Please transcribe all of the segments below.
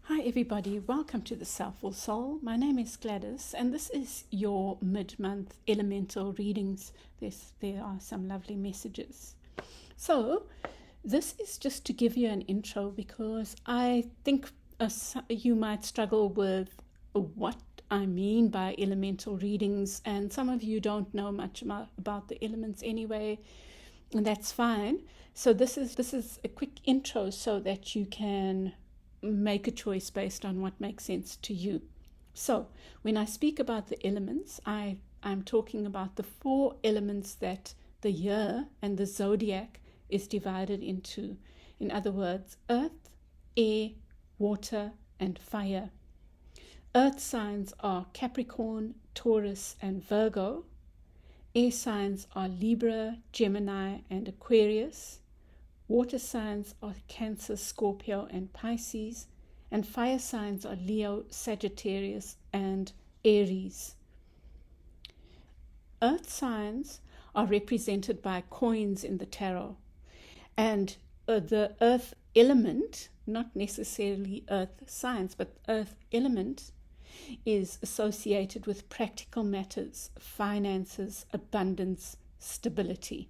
Hi everybody, welcome to the Soulful Soul. My name is Gladys and this is your mid-month elemental readings. There are some lovely messages. So this is just to give you an intro because I think you might struggle with what I mean by elemental readings, and some of you don't know much about the elements anyway, and that's fine. So this is a quick intro so that you can make a choice based on what makes sense to you. So when I speak about the elements, I'm talking about the 4 elements that the year and the zodiac is divided into. In other words, earth, air, water, and fire. Earth signs are Capricorn, Taurus, and Virgo. Air signs are Libra, Gemini, and Aquarius. Water signs are Cancer, Scorpio, and Pisces. And fire signs are Leo, Sagittarius, and Aries. Earth signs are represented by coins in the tarot. And the earth element, not necessarily earth signs, but earth element is associated with practical matters, finances, abundance, stability.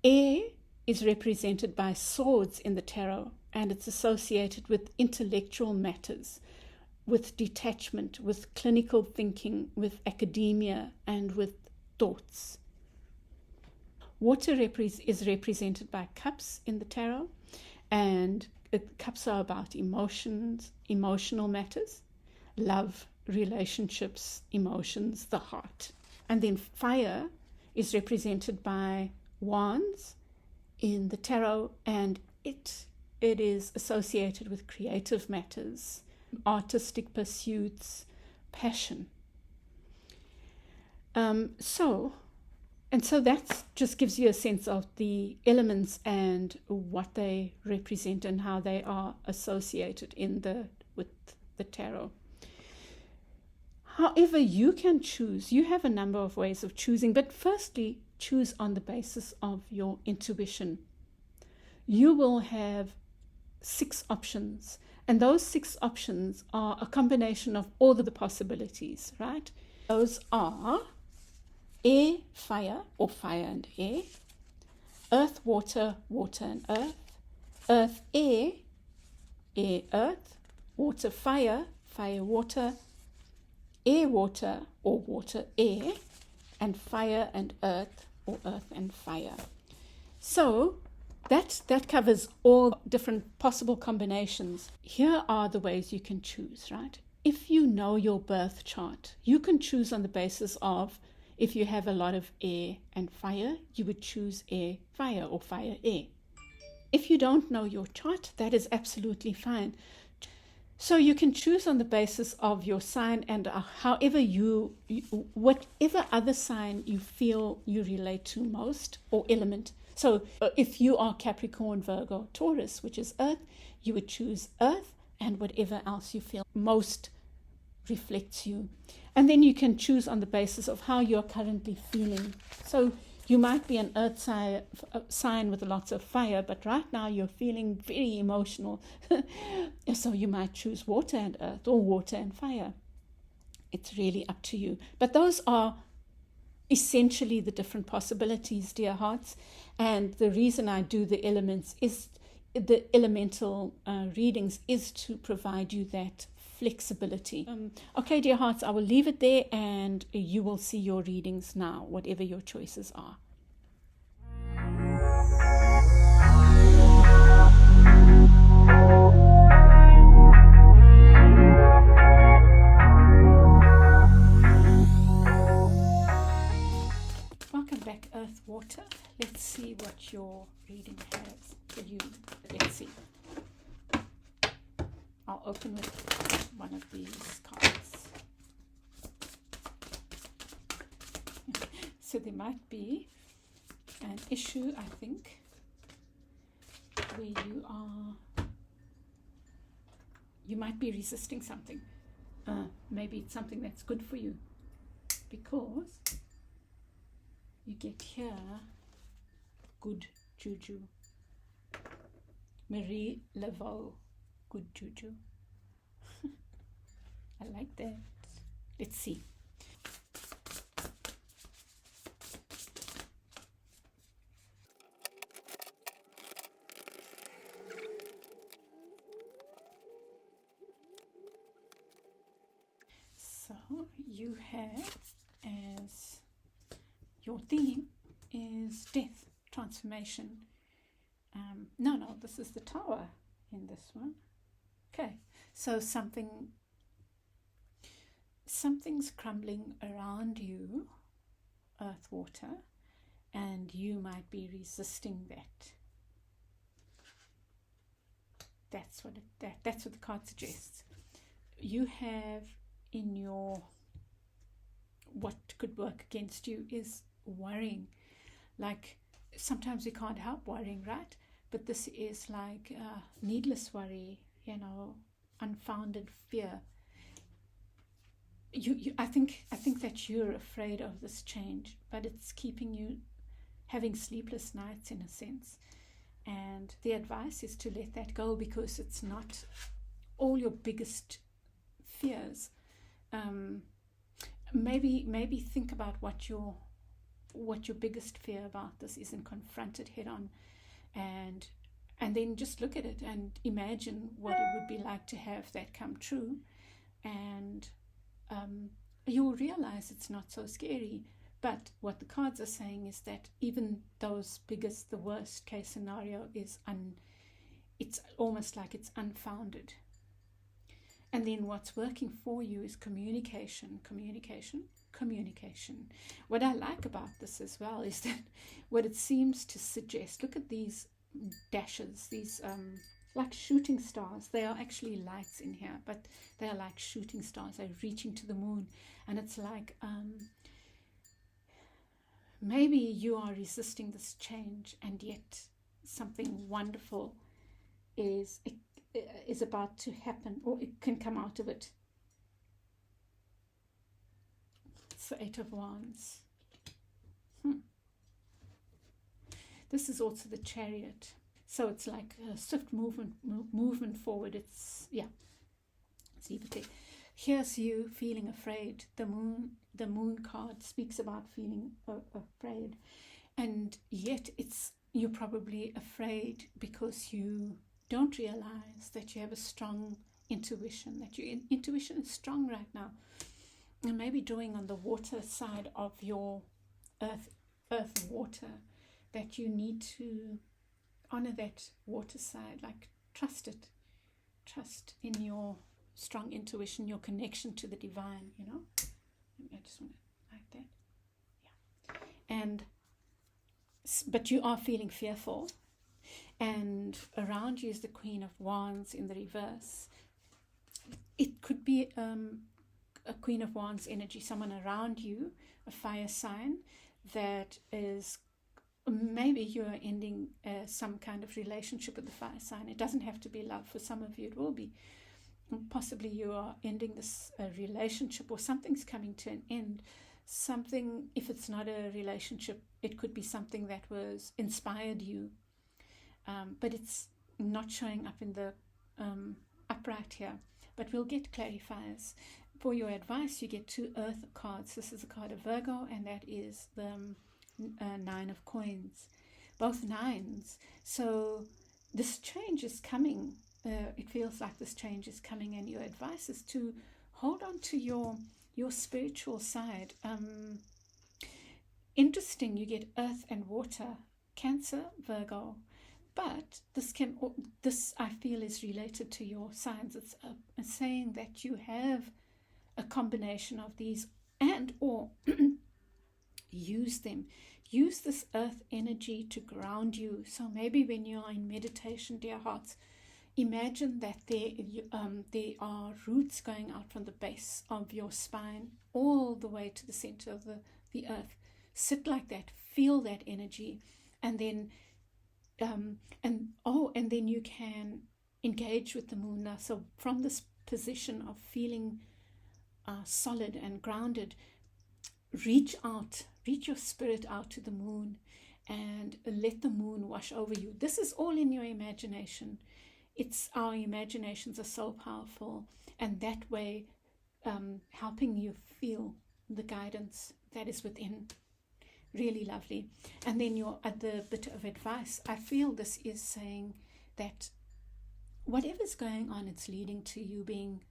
Air is represented by swords in the tarot, and it's associated with intellectual matters, with detachment, with clinical thinking, with academia, and with thoughts. Water is represented by cups in the tarot, and cups are about emotions, emotional matters, love, relationships, emotions, the heart. And then fire is represented by wands in the tarot, and it is associated with creative matters, artistic pursuits, passion. So that just gives you a sense of the elements and what they represent and how they are associated with the tarot. However, you can choose. You have a number of ways of choosing, but firstly, choose on the basis of your intuition. You will have 6 options, and those 6 options are a combination of all of the possibilities, right? Those are air, fire, or fire and air, earth, water, water and earth, air, air, earth, water, fire, fire, water, air, water, or water, air, and fire and earth, or earth and fire. So that covers all different possible combinations. Here are the ways you can choose, right? If you know your birth chart, you can choose on the basis of, if you have a lot of air and fire, you would choose air, fire, or fire, air. If you don't know your chart, that is absolutely fine. So you can choose on the basis of your sign, and whatever other sign you feel you relate to most, or element. So if you are Capricorn, Virgo, Taurus, which is earth, you would choose earth, and whatever else you feel most reflects you. And then you can choose on the basis of how you're currently feeling. So you might be an earth sign with lots of fire, but right now you're feeling very emotional. So you might choose water and earth, or water and fire. It's really up to you. But those are essentially the different possibilities, dear hearts. And the reason I do the elements is the elemental readings is to provide you that flexibility. Okay, dear hearts, I will leave it there, and you will see your readings now, whatever your choices are. Welcome back, Earth, Water. Let's see what your reading has for you. Let's see. I'll open with one of these cards. So there might be an issue, I think, where you might be resisting something. Maybe it's something that's good for you, because you get here good juju. Marie Laveau good juju. I like that. Let's see. So you have as your theme is death, transformation. No, this is the Tower in this one. Okay, so something's crumbling around you, earth, water, and you might be resisting that. That's what the card suggests. You have in your, what could work against you is worrying. Like, sometimes we can't help worrying, right? But this is like needless worry, unfounded fear. I think that you're afraid of this change, but it's keeping you having sleepless nights in a sense. And the advice is to let that go, because it's not all your biggest fears. Maybe think about what your biggest fear about this is, and confront it head on, and then just look at it and imagine what it would be like to have that come true, and you'll realize it's not so scary. But what the cards are saying is that even the worst case scenario is it's almost like it's unfounded. And then what's working for you is communication. What I like about this as well is that what it seems to suggest, look at these dashes, these like shooting stars. They are actually lights in here, but they are like shooting stars. They're reaching to the moon. And it's like, maybe you are resisting this change, and yet something wonderful is about to happen, or it can come out of it. It's the Eight of Wands. This is also the Chariot. So it's like a swift movement forward. Let's leave it there. Here's you feeling afraid. The moon card speaks about feeling afraid, and yet you're probably afraid because you don't realize that you have a strong intuition, that your intuition is strong right now. And maybe drawing on the water side of your earth water, that you need to honor that water side, like trust it. Trust in your strong intuition, your connection to the divine, I just want to like that. Yeah. But you are feeling fearful. And around you is the Queen of Wands in the reverse. It could be a Queen of Wands energy, someone around you, a fire sign that is, maybe you are ending some kind of relationship with the fire sign. It doesn't have to be love. For some of you it will be. Possibly you are ending this relationship, or something's coming to an end. Something, if it's not a relationship, it could be something that was inspired you. But it's not showing up in the upright here. But we'll get clarifiers. For your advice, you get 2 earth cards. This is a card of Virgo, and that is the 9 of coins. Both 9s. So this change is coming. It feels like this change is coming, and your advice is to hold on to your spiritual side. Interesting, you get earth and water, Cancer, Virgo. But this I feel is related to your signs. It's saying that you have a combination of these, and or use them. Use this earth energy to ground you. So maybe when you are in meditation, dear hearts, imagine that there are roots going out from the base of your spine all the way to the center of the earth. Sit like that, feel that energy, and then and then you can engage with the moon now. So from this position of feeling solid and grounded, reach your spirit out to the moon, and let the moon wash over you. This is all in your imagination. it's our imaginations are so powerful, and that way helping you feel the guidance that is within. Really lovely. And then your other bit of advice, I feel this is saying that whatever's going on, it's leading to you being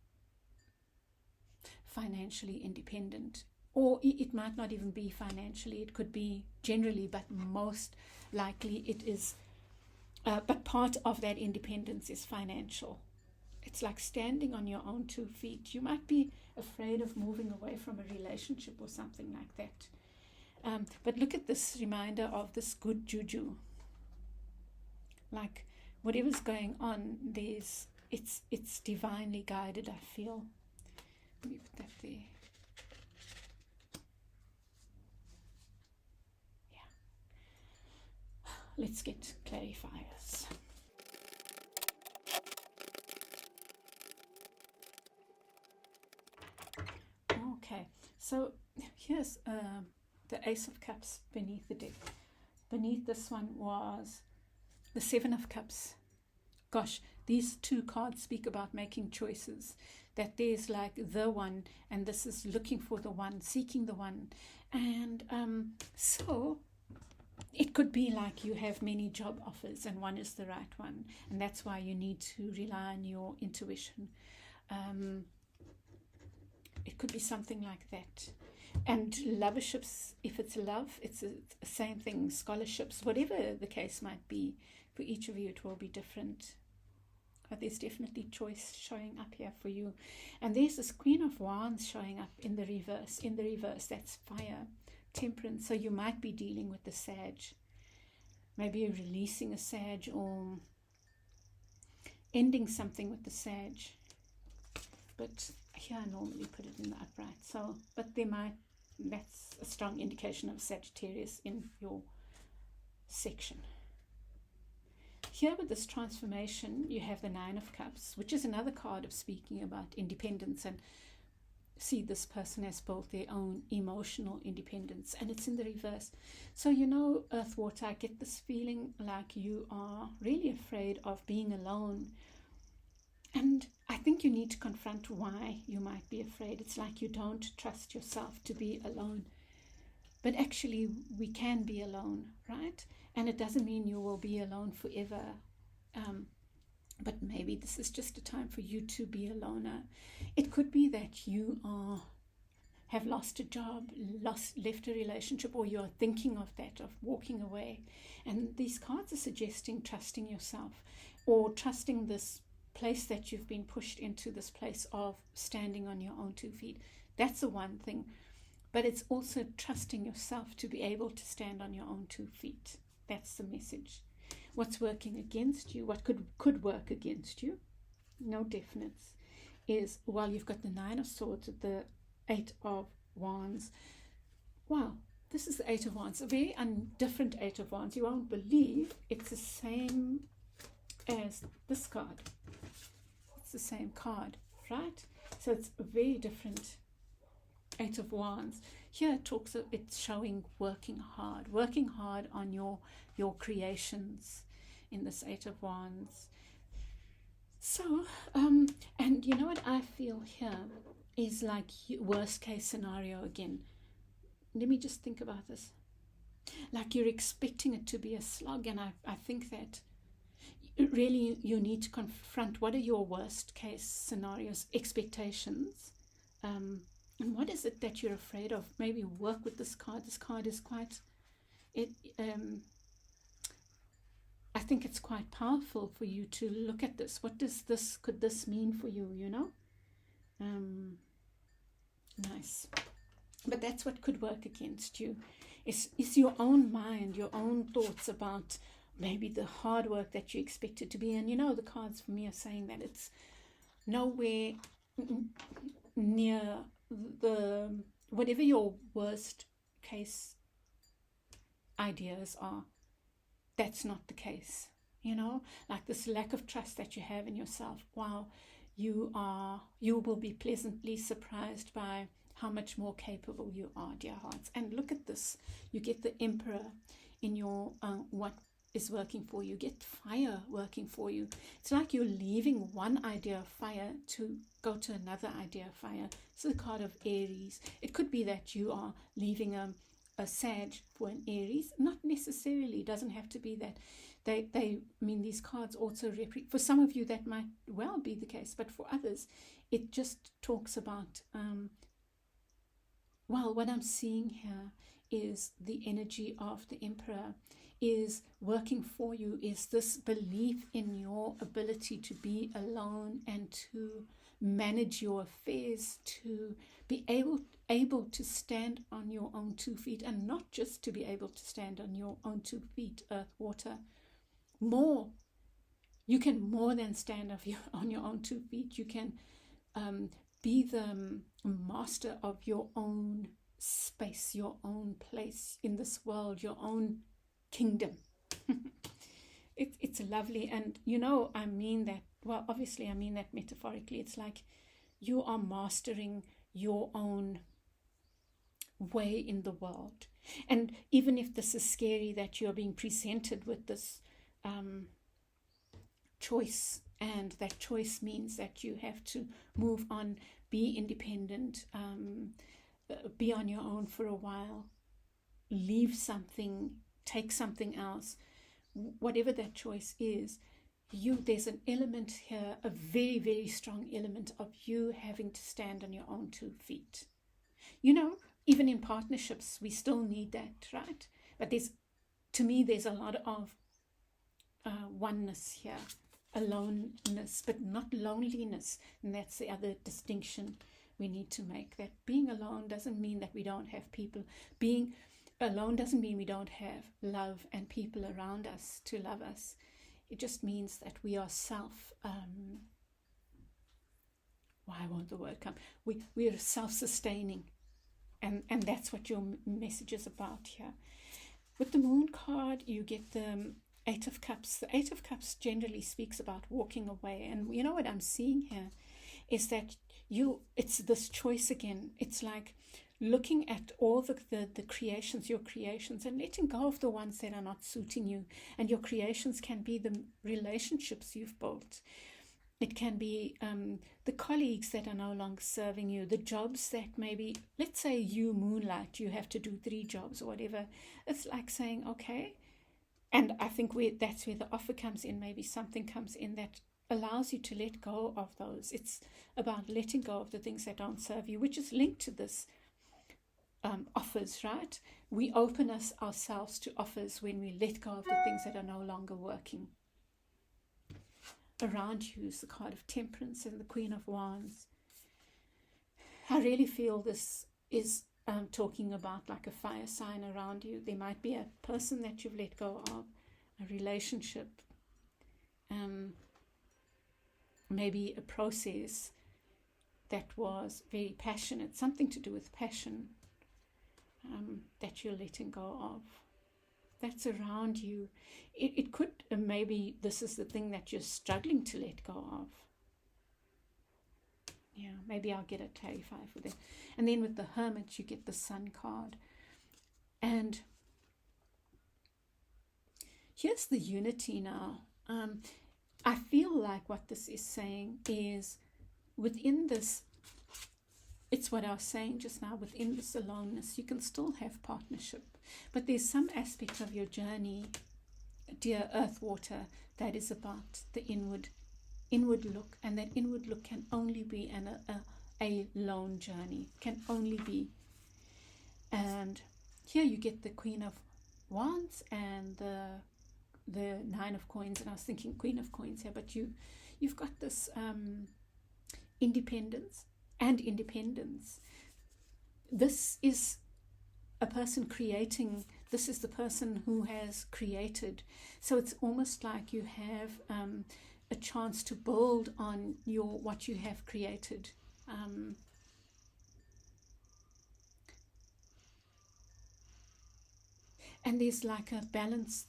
financially independent. Or it might not even be financially, it could be generally, but most likely it is. But part of that independence is financial. It's like standing on your own 2 feet. You might be afraid of moving away from a relationship or something like that. But look at this reminder of this good juju. Like whatever's going on, it's divinely guided, I feel. Let me put that there. Yeah. Let's get clarifiers. Okay, so here's the Ace of Cups beneath the deck. Beneath this one was the Seven of Cups. Gosh, these 2 cards speak about making choices. That there's like the one, and this is looking for the one, seeking the one. And so it could be like you have many job offers and one is the right one. And that's why you need to rely on your intuition. It could be something like that. And loverships, if it's love, it's the same thing. Scholarships, whatever the case might be, for each of you it will be different. But there's definitely choice showing up here for you. And there's this Queen of Wands showing up in the reverse. In the reverse, that's fire, temperance. So you might be dealing with the Sag. Maybe you're releasing a Sag or ending something with the Sag. But here I normally put it in the upright. So, but that's a strong indication of Sagittarius in your section. Here with this transformation, you have the Nine of Cups, which is another card of speaking about independence, and see this person has built their own emotional independence, and it's in the reverse. So Earth, Water, I get this feeling like you are really afraid of being alone. And I think you need to confront why you might be afraid. It's like you don't trust yourself to be alone. But actually, we can be alone, right? And it doesn't mean you will be alone forever. But maybe this is just a time for you to be a loner. It could be that you have lost a job, left a relationship, or you're thinking of that, of walking away. And these cards are suggesting trusting yourself, or trusting this place that you've been pushed into, this place of standing on your own 2 feet. That's the one thing. But it's also trusting yourself to be able to stand on your own 2 feet. That's the message. What's working against you, what could work against you, no definites, is, well, you've got the Nine of Swords, the Eight of Wands. Wow, this is the Eight of Wands, a very different Eight of Wands. You won't believe it's the same as this card. It's the same card, right? So it's a very different Eight of Wands. Here it's showing working hard on your creations in this Eight of Wands. So, and you know what I feel here is like worst case scenario again. Let me just think about this. Like you're expecting it to be a slog, and I think that really you need to confront what are your worst case scenarios, expectations, and what is it that you're afraid of. Maybe work with this card. This card is quite, I think it's quite powerful for you to look at this. What could this mean for you, nice. But that's what could work against you, is your own mind, your own thoughts about maybe the hard work that you expect it to be. And the cards for me are saying that it's nowhere near the whatever your worst case ideas are. That's not the case, like this lack of trust that you have in yourself. Wow, you will be pleasantly surprised by how much more capable you are, dear hearts. And look at this, you get the Emperor in your is working for you. Get fire working for you. It's like you're leaving one idea of fire to go to another idea of fire. It's the card of Aries. It could be that you are leaving a Sag for an Aries. Not necessarily. It doesn't have to be that. I mean, these cards also for some of you that might well be the case, but for others, it just talks about, well, what I'm seeing here is the energy of the Emperor is working for you, is this belief in your ability to be alone and to manage your affairs, to be able to stand on your own 2 feet, and not just to be able to stand on your own 2 feet, earth, water. You can more than stand on your own 2 feet. You can be the master of your own space, your own place in this world, your own kingdom. It's lovely. And I mean that, well, obviously I mean that metaphorically. It's like you are mastering your own way in the world. And even if this is scary, that you're being presented with this choice, and that choice means that you have to move on, be independent, be on your own for a while, leave something, take something else, whatever that choice is. There's an element here, a very, very strong element of you having to stand on your own 2 feet. Even in partnerships, we still need that, right? But to me, there's a lot of oneness here, aloneness, but not loneliness. And that's the other distinction we need to make. That being alone doesn't mean that we don't have people. Being alone doesn't mean we don't have love and people around us to love us. It just means that we are why won't the word come? We are self-sustaining. And that's what your message is about here. With the Moon card, you get the 8 of Cups. The 8 of Cups generally speaks about walking away. And what I'm seeing here is that it's this choice again. It's like looking at all the creations, your creations, and letting go of the ones that are not suiting you. And your creations can be the relationships you've built. It can be the colleagues that are no longer serving you, the jobs that maybe, let's say you moonlight, you have to do 3 jobs or whatever. It's like saying, okay. And I think that's where the offer comes in. Maybe something comes in that allows you to let go of those. It's about letting go of the things that don't serve you, which is linked to this offers, right? We open ourselves to offers when we let go of the things that are no longer working. Around you is the card of Temperance and the Queen of Wands. I really feel this is talking about like a fire sign around you. There might be a person that you've let go of, a relationship, maybe a process that was very passionate, something to do with passion, that you're letting go of. That's around you. It could, maybe this is the thing that you're struggling to let go of. Yeah, maybe I'll get a clarify for that. And then with the Hermit, you get the Sun card. And here's the Unity now. I feel like what this is saying is within this, it's what I was saying just now, within this aloneness, you can still have partnership. But there's some aspect of your journey, dear Earth Water, that is about the inward look. And that inward look can only be a lone journey, can only be. And here you get the Queen of Wands and the Nine of Coins. And I was thinking Queen of Coins here, but you've got this independence. This is a person creating. This is the person who has created. So it's almost like you have a chance to build on what you have created. And there's like a balance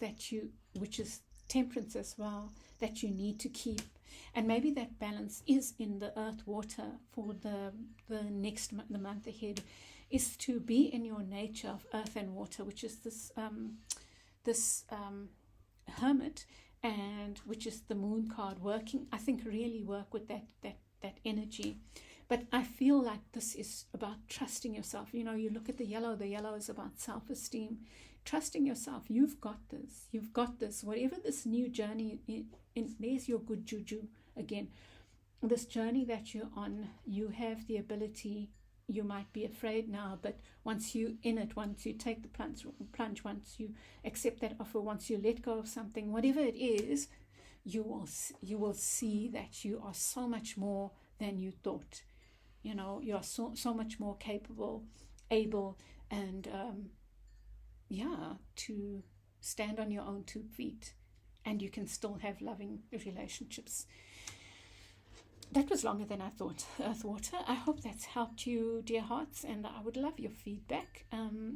which is Temperance as well, that you need to keep. And maybe that balance is in the Earth Water for the month ahead, is to be in your nature of earth and water, which is this Hermit, and which is the moon card, working, I think, really work with that energy. But I feel like this is about trusting yourself. You know, you look at the yellow is about self-esteem, trusting yourself. You've got this, you've got this. Whatever this new journey there's your good juju again. This journey that you're on, you have the ability. You might be afraid now, but once you in it, once you take the plunge, once you accept that offer, once you let go of something, whatever it is, you will see that you are so much more than you thought. You know, you are so much more capable, able, and to stand on your own 2 feet, and you can still have loving relationships. That was longer than I thought, Earthwater. I hope that's helped you, dear hearts, and I would love your feedback.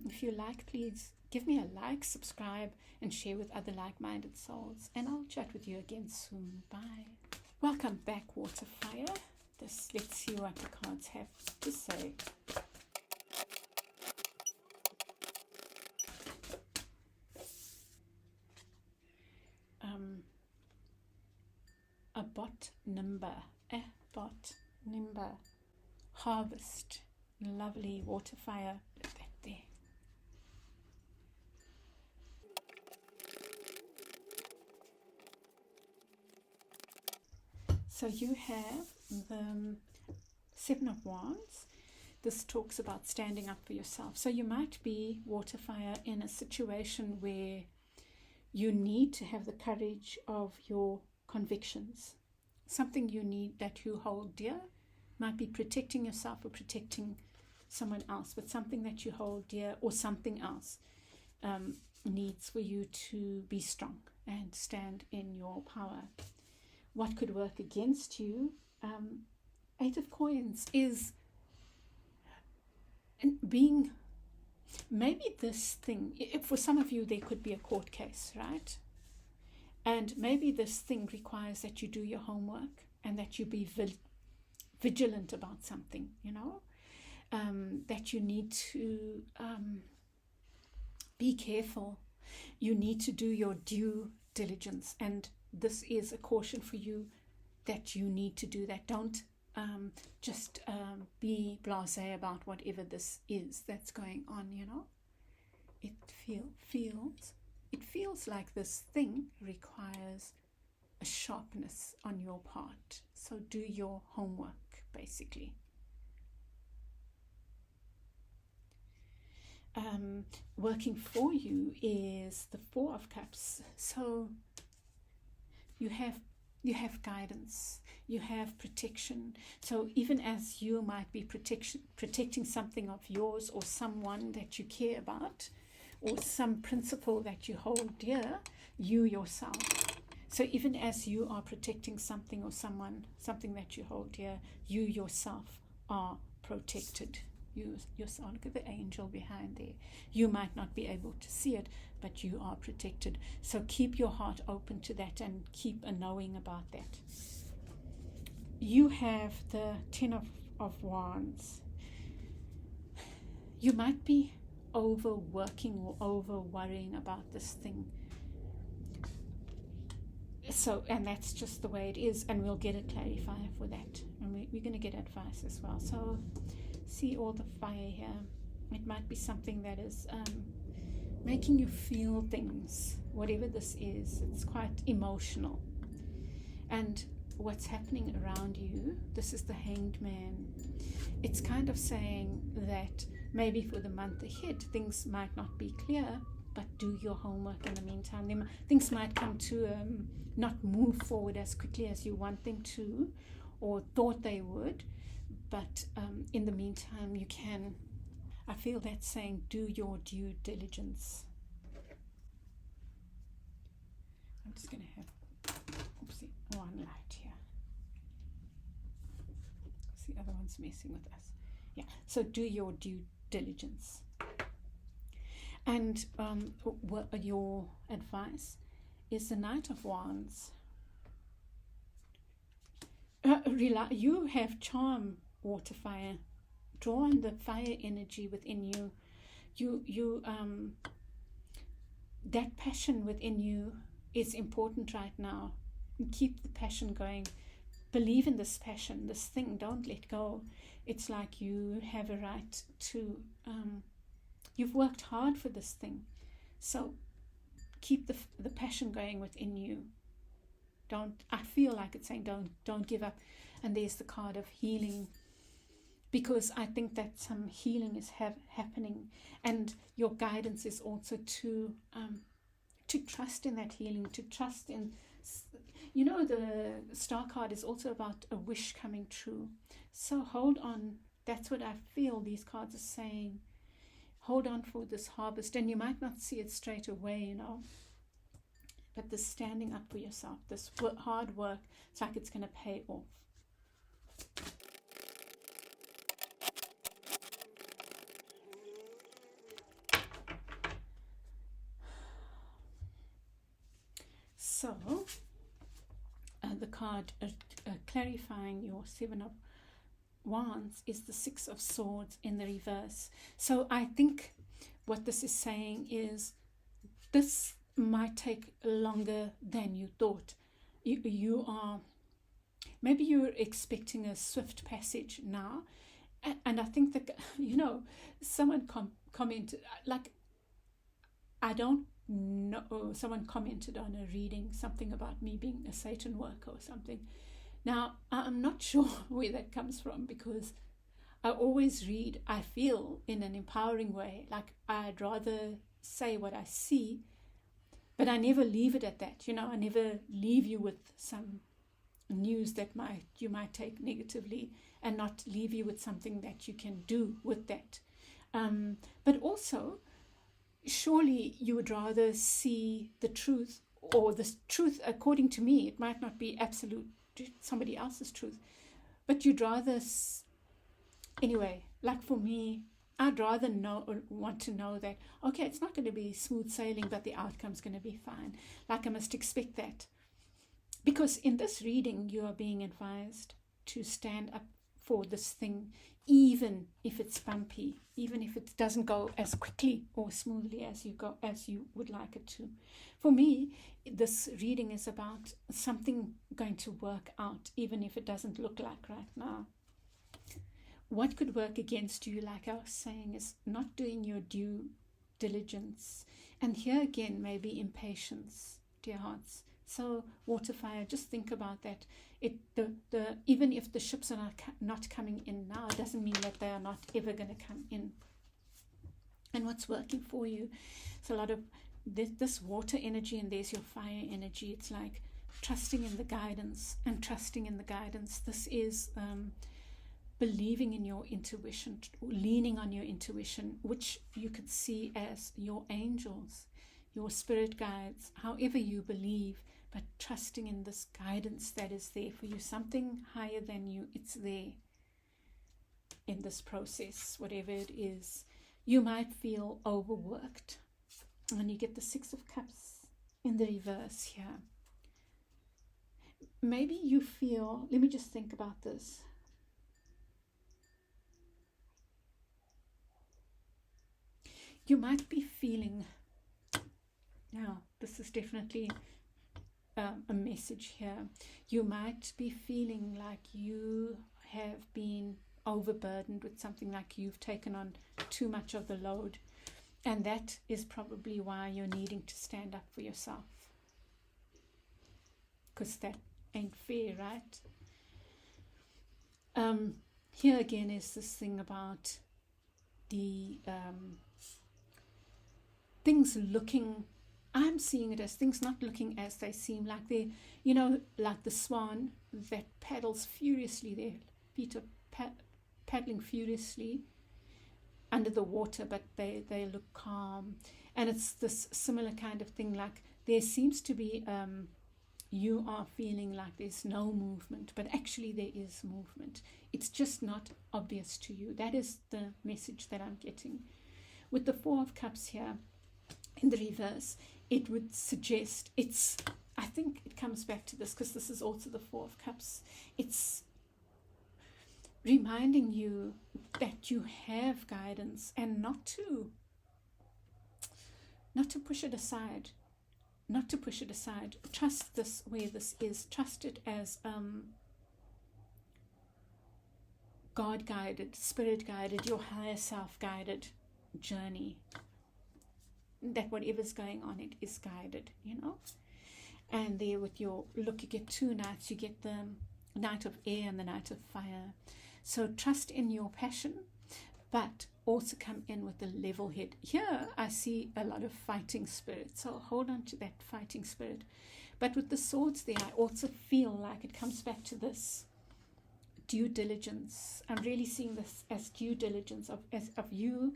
If you like, please give me a like, subscribe, and share with other like-minded souls. And I'll chat with you again soon. Bye. Welcome back, Water Fire. Let's see what the cards have to say. A bot number. Harvest. Lovely, Water Fire. Put that there. So you have the 7 of Wands. This talks about standing up for yourself. So you might be, Water Fire, in a situation where you need to have the courage of your convictions. Something you need, that you hold dear, might be protecting yourself or protecting someone else, but something that you hold dear or something else needs for you to be strong and stand in your power. What could work against you? 8 of Coins is being, maybe this thing, for some of you there could be a court case, right? And maybe this thing requires that you do your homework and that you be vigilant about something, you know, that you need to be careful. You need to do your due diligence. And this is a caution for you that you need to do that. Don't just be blasé about whatever this is that's going on, you know. It feels like this thing requires a sharpness on your part. So do your homework, basically. Working for you is the 4 of Cups. So you have guidance, you have protection. So even as you might be protecting something of yours or someone that you care about, or some principle that you hold dear, you yourself. So even as you are protecting something or someone, something that you hold dear, you yourself are protected. You yourself, look at the angel behind there. You might not be able to see it, but you are protected. So keep your heart open to that and keep a knowing about that. You have the 10 of Wands. You might be overworking or over worrying about this thing. So, and that's just the way it is, and we'll get a clarifier for that, and we're going to get advice as well. So see all the fire here. It might be something that is making you feel things, whatever this is. It's quite emotional. And what's happening around you, this is the Hanged Man. It's kind of saying that maybe for the month ahead, things might not be clear, but do your homework in the meantime. Things might come to not move forward as quickly as you want them to, or thought they would, but in the meantime, you can. I feel that saying, do your due diligence. I'm just going to have one light here. Because the other one's messing with us. Yeah, so do your due diligence. And your advice is the Knight of Wands. You have charm, Water Fire. Draw on the fire energy within you. That passion within you is important right now. Keep the passion going. Believe in this passion, this thing. Don't let go. It's like you have a right to, you've worked hard for this thing. So keep the passion going within you. I feel like it's saying don't give up. And there's the card of healing, because I think that some healing is happening, and your guidance is also to trust in that healing, to trust in, the star card is also about a wish coming true. So hold on. That's what I feel these cards are saying. Hold on for this harvest, and you might not see it straight away, but this standing up for yourself, this hard work, it's like it's going to pay off. So, the card clarifying your Seven of Wands is the Six of Swords in the reverse. So I think what this is saying is this might take longer than you thought. You are, maybe you're expecting a swift passage now, and I think that, someone commented, like, I don't know, someone commented on a reading something about me being a Satan worker or something. Now, I'm not sure where that comes from, because I always read, I feel, in an empowering way. Like, I'd rather say what I see, but I never leave it at that. I never leave you with some news that you might take negatively, and not leave you with something that you can do with that. But also, surely you would rather see the truth, or the truth according to me. It might not be absolute somebody else's truth, but you'd rather, anyway, like for me, I'd rather want to know that, okay, it's not going to be smooth sailing, but the outcome's going to be fine. Like, I must expect that, because in this reading you are being advised to stand up for this thing, even if it's bumpy, even if it doesn't go as quickly or smoothly as you would like it to. For me, this reading is about something going to work out, even if it doesn't look like right now. What could work against you, like I was saying, is not doing your due diligence. And here again, maybe impatience, dear hearts. So, water, fire, just think about that. Even if the ships are not coming in now, it doesn't mean that they are not ever going to come in. And what's working for you? It's a lot of this water energy, and there's your fire energy. It's like trusting in the guidance and trusting in the guidance. This is believing in your intuition, leaning on your intuition, which you could see as your angels, your spirit guides, however you believe, but trusting in this guidance that is there for you, something higher than you. It's there in this process, whatever it is. You might feel overworked, and you get the Six of Cups in the reverse here. Maybe you feel, let me just think about this. You might be feeling, now this is definitely a message here. You might be feeling like you have been overburdened with something, like you've taken on too much of the load. And that is probably why you're needing to stand up for yourself. Because that ain't fair, right? Here again is this thing about the things looking, I'm seeing it as things not looking as they seem, like they're, like the swan that paddles furiously, their feet are paddling furiously under the water, but they look calm. And it's this similar kind of thing, like there seems to be, you are feeling like there's no movement, but actually there is movement. It's just not obvious to you. That is the message that I'm getting. With the Four of Cups here in the reverse, it would suggest, I think it comes back to this, because this is also the Four of Cups. It's reminding you that you have guidance, and not to push it aside. not to push it aside. Trust this where this is. Trust it as God guided, spirit guided, your higher self guided journey. That whatever's going on, it is guided, And there with your look, you get 2 nights. You get the night of air and the night of fire. So trust in your passion, but also come in with a level head. Here I see a lot of fighting spirit, so hold on to that fighting spirit. But with the swords there, I also feel like it comes back to this due diligence. I'm really seeing this as due diligence of you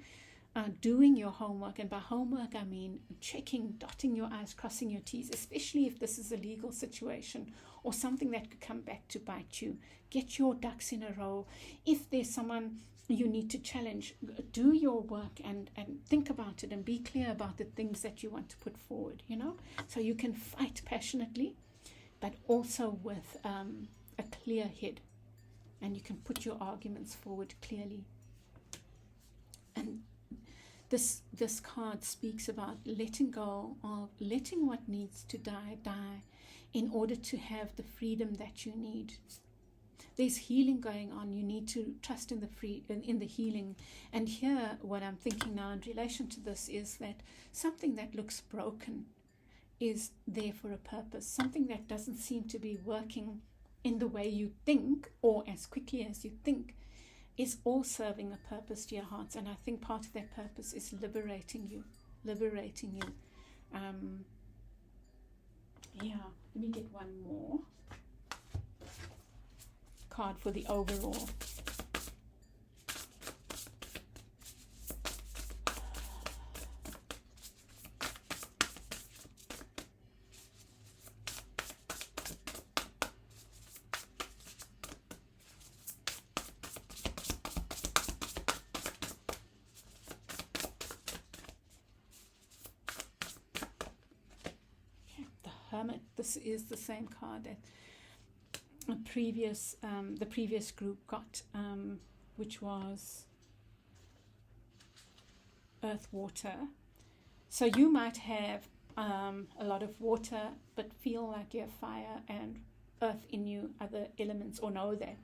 doing your homework. And by homework I mean checking, dotting your I's, crossing your T's, especially if this is a legal situation or something that could come back to bite you. Get your ducks in a row. If there's someone you need to challenge, do your work and think about it and be clear about the things that you want to put forward, so you can fight passionately, but also with a clear head, and you can put your arguments forward clearly. And this card speaks about letting go of letting what needs to die in order to have the freedom that you need. There's healing going on. You need to trust in the healing. And here, what I'm thinking now in relation to this is that something that looks broken is there for a purpose. Something that doesn't seem to be working in the way you think or as quickly as you think is all serving a purpose, dear hearts. And I think part of that purpose is liberating you. Let me get one more card for the overall. Hermit. This is the same card that the previous group got, which was earth, water. So you might have a lot of water, but feel like you have fire and earth in you, other elements, or know that.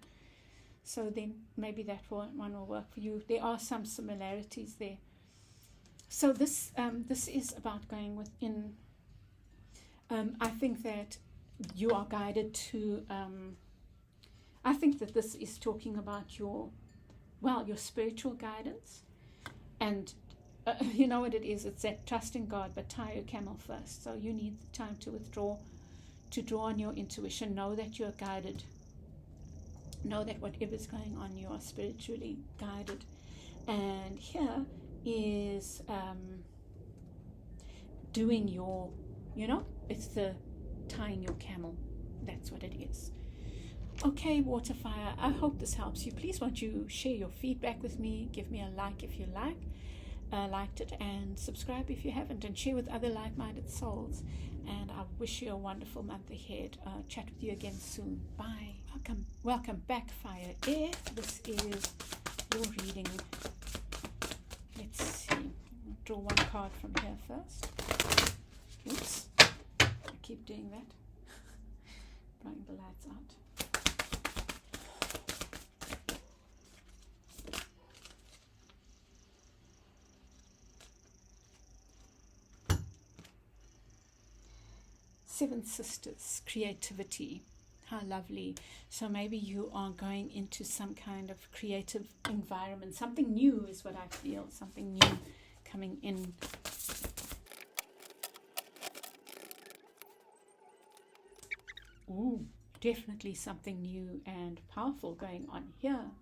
So then maybe that one will work for you. There are some similarities there. So this is about going within. I think that you are guided to, I think that this is talking about your spiritual guidance. And you know what it is? It's that trust in God, but tie your camel first. So you need time to withdraw, to draw on your intuition. Know that you're guided. Know that whatever's going on, you are spiritually guided. And here is doing your, it's the tying your camel. That's what it is. Okay, water fire, I hope this helps you. Please won't you share your feedback with me. Give me a like if you liked it, and subscribe if you haven't, and share with other like-minded souls. And I wish you a wonderful month ahead. Chat with you again soon. Bye. Welcome back, Fire Air. This is your reading. Let's see. Draw one card from here first. Oops. I keep doing that. Blowing the lights out. Seven Sisters, creativity. How lovely. So maybe you are going into some kind of creative environment. Something new is what I feel. Something new coming in. Ooh, definitely something new and powerful going on here,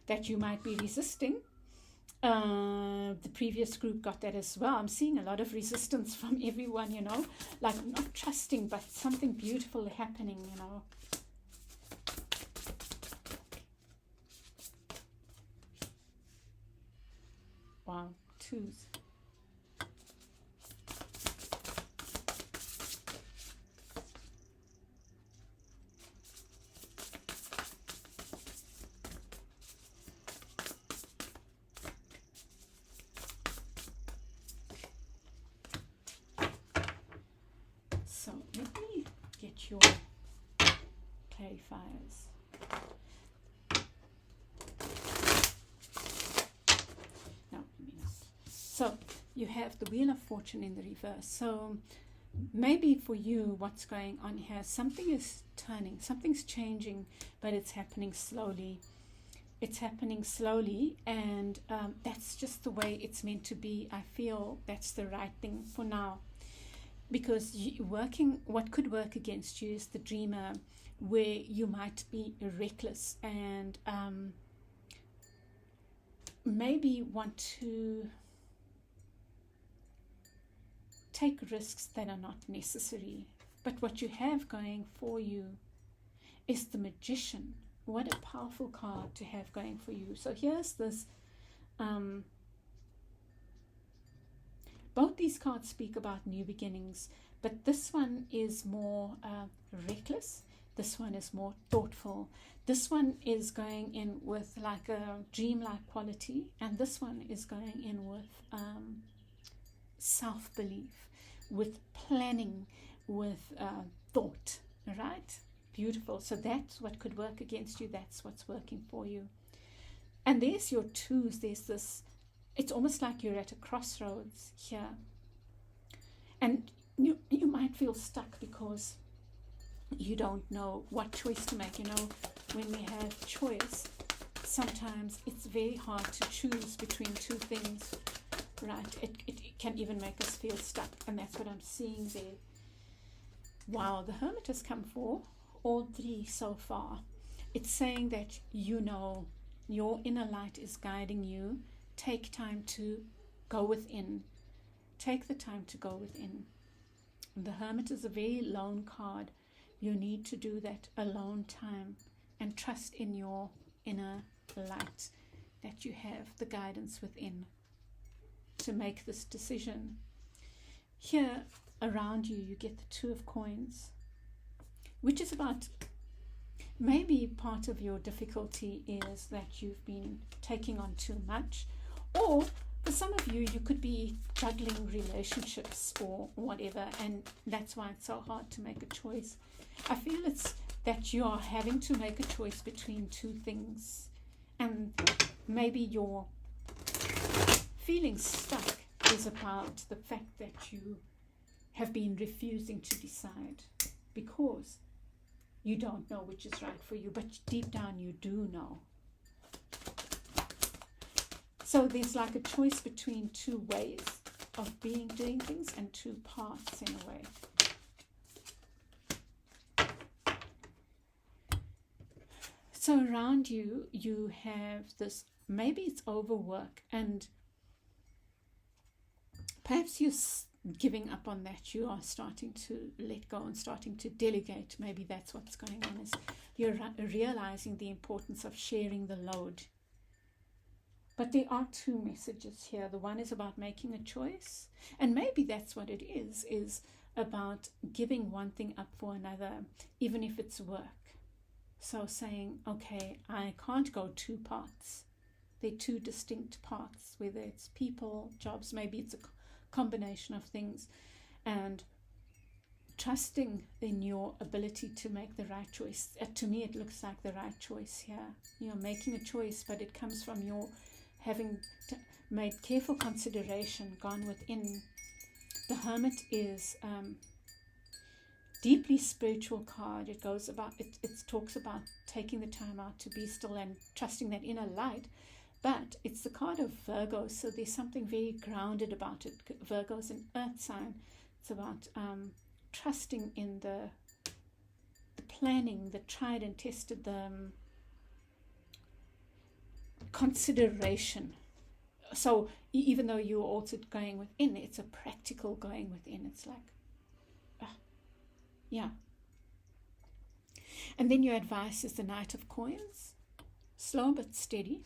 that you might be resisting. The previous group got that as well. I'm seeing a lot of resistance from everyone, like not trusting, but something beautiful happening, Wow, twos. your clarifiers. No, let me not. So you have the Wheel of Fortune in the reverse. So maybe for you, what's going on here, something is turning, something's changing, but it's happening slowly. It's happening slowly, and that's just the way it's meant to be. I feel that's the right thing for now, because what could work against you is the dreamer, where you might be reckless and maybe want to take risks that are not necessary. But what you have going for you is the Magician. What a powerful card to have going for you. So here's this, both these cards speak about new beginnings, but this one is more reckless. This one is more thoughtful. This one is going in with like a dreamlike quality, and this one is going in with self-belief, with planning, with thought, right? Beautiful. So that's what could work against you. That's what's working for you. And there's your twos. There's this, it's almost like you're at a crossroads here. And you might feel stuck because you don't know what choice to make. You know, when we have choice, sometimes it's very hard to choose between two things, right? It can even make us feel stuck, and that's what I'm seeing there. Wow, the Hermit has come for all three so far. It's saying that you know your inner light is guiding you. Take time to go within. Take the time to go within. The Hermit is a very lone card. You need to do that alone time and trust in your inner light, that you have the guidance within to make this decision. Here around you, you get the Two of Coins, which is about, maybe part of your difficulty is that you've been taking on too much, or for some of you, you could be juggling relationships or whatever, and that's why it's so hard to make a choice. I feel it's that you are having to make a choice between two things, and maybe your feeling stuck is about the fact that you have been refusing to decide because you don't know which is right for you, but deep down you do know. So there's like a choice between two ways of doing things and two paths in a way. So around you, you have this, maybe it's overwork, and perhaps you're giving up on that. You are starting to let go and starting to delegate. Maybe that's what's going on, is you're realizing the importance of sharing the load. But there are two messages here. The one is about making a choice, and maybe that's what it is about giving one thing up for another, even if it's work. So saying, okay, I can't go two paths. They're two distinct paths, whether it's people, jobs, maybe it's a combination of things, and trusting in your ability to make the right choice. To me, it looks like the right choice here. You're making a choice, but it comes from your having made careful consideration, gone within. The Hermit is deeply spiritual card. It goes about, it talks about taking the time out to be still and trusting that inner light. But it's the card of Virgo, so there's something very grounded about it. Virgo's an earth sign. It's about trusting in the planning, the tried and tested, the consideration. So even though you're also going within, it's a practical going within. It's like, yeah. And then your advice is the Knight of Coins, slow but steady.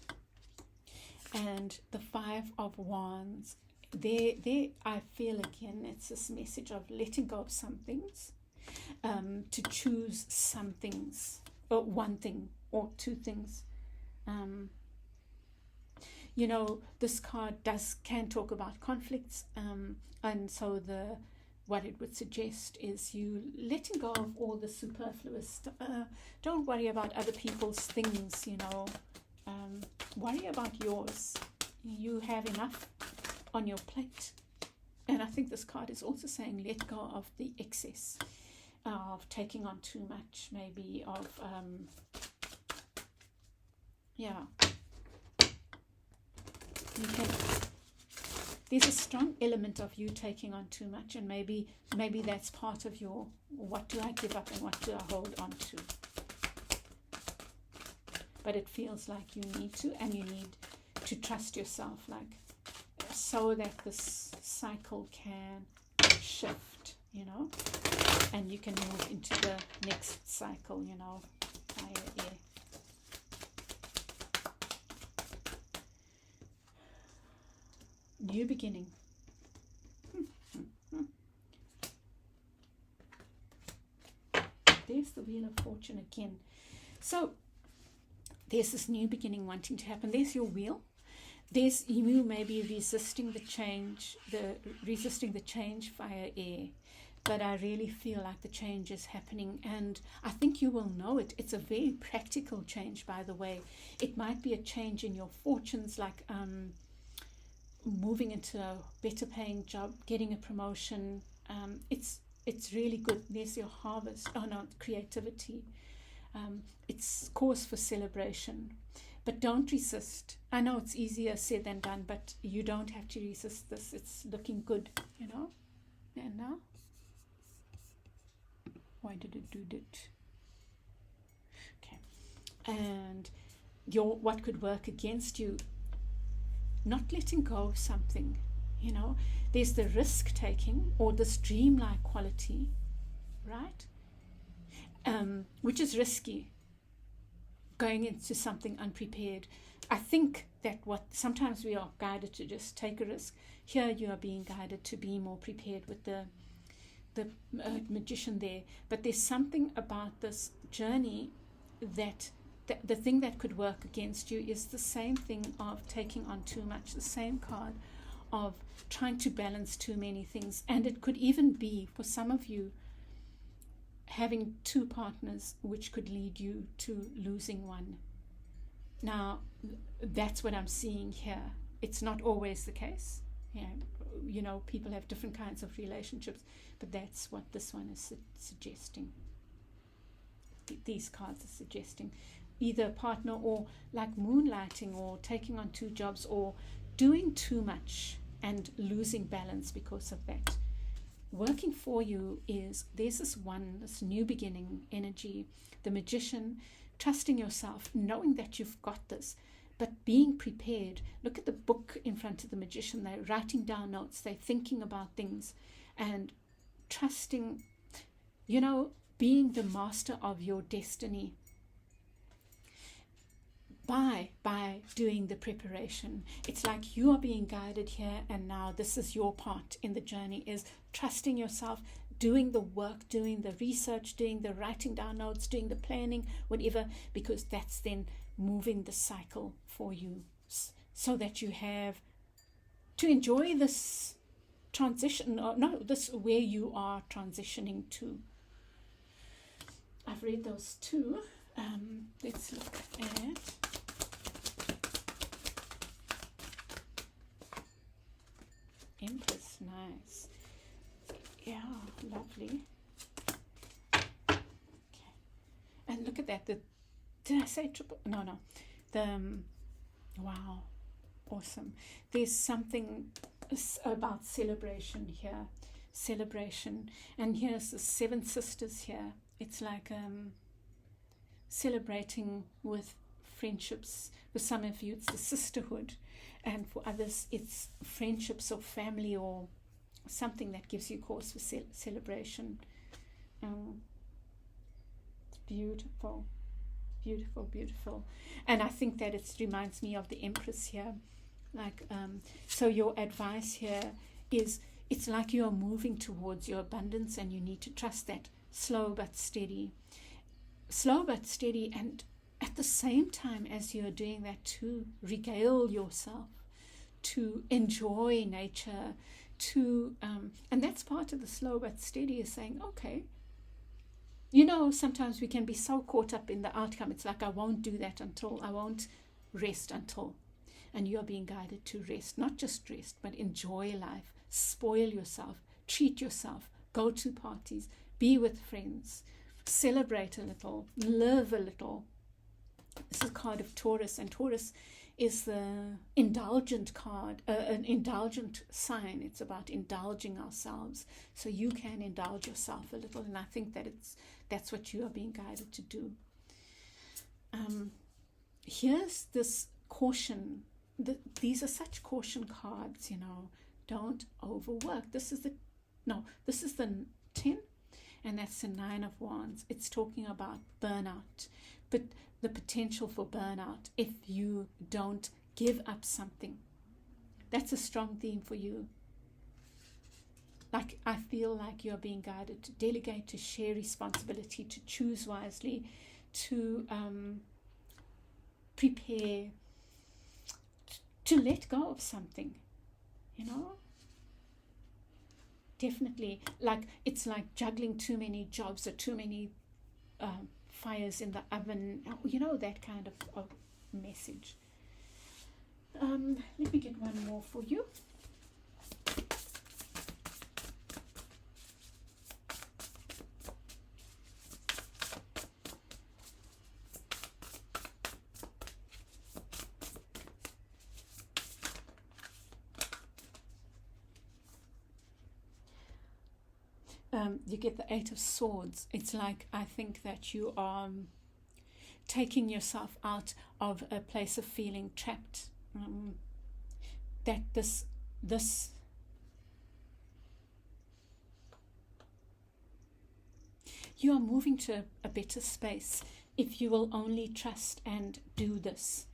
And the Five of Wands. There I feel again, it's this message of letting go of some things, to choose some things, or one thing or two things. This card can talk about conflicts, and so what it would suggest is you letting go of all the superfluous. Don't worry about other people's things, worry about yours. You have enough on your plate. And I think this card is also saying let go of the excess, of taking on too much, maybe of, there's a strong element of you taking on too much, and maybe that's part of your, what do I give up and what do I hold on to? But it feels like you need to, and you need to trust yourself, like, so that this cycle can shift, and you can move into the next cycle, fire, air. New beginning. There's the Wheel of Fortune again. So there's this new beginning wanting to happen. There's your wheel. There's you maybe resisting the change, fire, air. But I really feel like the change is happening, and I think you will know it. It's a very practical change, by the way. It might be a change in your fortunes, like moving into a better paying job, getting a promotion. It's really good. There's your harvest. Oh no, creativity. It's cause for celebration, but don't resist. I know it's easier said than done, but you don't have to resist this. It's looking good, And now, why did it do that? Okay, and what could work against you? Not letting go of something, there's the risk taking or this dreamlike quality, right? Which is risky, going into something unprepared. I think that sometimes we are guided to just take a risk. Here you are being guided to be more prepared with the magician there. But there's something about this journey that the thing that could work against you is the same thing of taking on too much, the same card of trying to balance too many things. And it could even be, for some of you, having two partners, which could lead you to losing one. Now, that's what I'm seeing here. It's not always the case. People have different kinds of relationships, but that's what this one is suggesting. These cards are suggesting either a partner, or like moonlighting, or taking on two jobs, or doing too much and losing balance because of that. Working for you is, there's this new beginning energy, the magician, trusting yourself, knowing that you've got this, but being prepared. Look at the book in front of the magician. They're writing down notes, they're thinking about things, and trusting, being the master of your destiny. By doing the preparation. It's like you are being guided here, and now this is your part in the journey, is trusting yourself, doing the work, doing the research, doing the writing down notes, doing the planning, whatever, because that's then moving the cycle for you, so that you have to enjoy this transition, this where you are transitioning to. I've read those two. Let's look at Empress. Nice. Yeah, lovely. Okay. And look at that. Did I say triple? No. Wow. Awesome. There's something about celebration here. Celebration. And here's the seven sisters here. It's like celebrating with friendships. With some of you, it's the sisterhood. And for others, it's friendships or family or something that gives you cause for celebration. It's beautiful, beautiful, beautiful. And I think that it reminds me of the Empress here. Like, so your advice here is, it's like you are moving towards your abundance, and you need to trust that. Slow but steady. Slow but steady, and at the same time as you're doing that, to regale yourself, to enjoy nature, to, and that's part of the slow but steady, is saying, okay, sometimes we can be so caught up in the outcome. It's like, I won't do that until, I won't rest until. And you are being guided to rest, not just rest, but enjoy life, spoil yourself, treat yourself, go to parties, be with friends, celebrate a little, live a little. This is a card of Taurus, and Taurus is the indulgent card, an indulgent sign. It's about indulging ourselves, so you can indulge yourself a little, and I think that that's what you are being guided to do. Here's this caution. These are such caution cards, don't overwork. This is the 10, and that's the 9 of Wands. It's talking about burnout, but the potential for burnout if you don't give up something. That's a strong theme for you. Like, I feel like you're being guided to delegate, to share responsibility, to choose wisely, to prepare, to let go of something, Definitely, like, it's like juggling too many jobs or too many fires in the oven, that kind of message. Let me get one more for you. You get the 8 of Swords. It's like, I think that you are taking yourself out of a place of feeling trapped. That this you are moving to a better space if you will only trust and do this.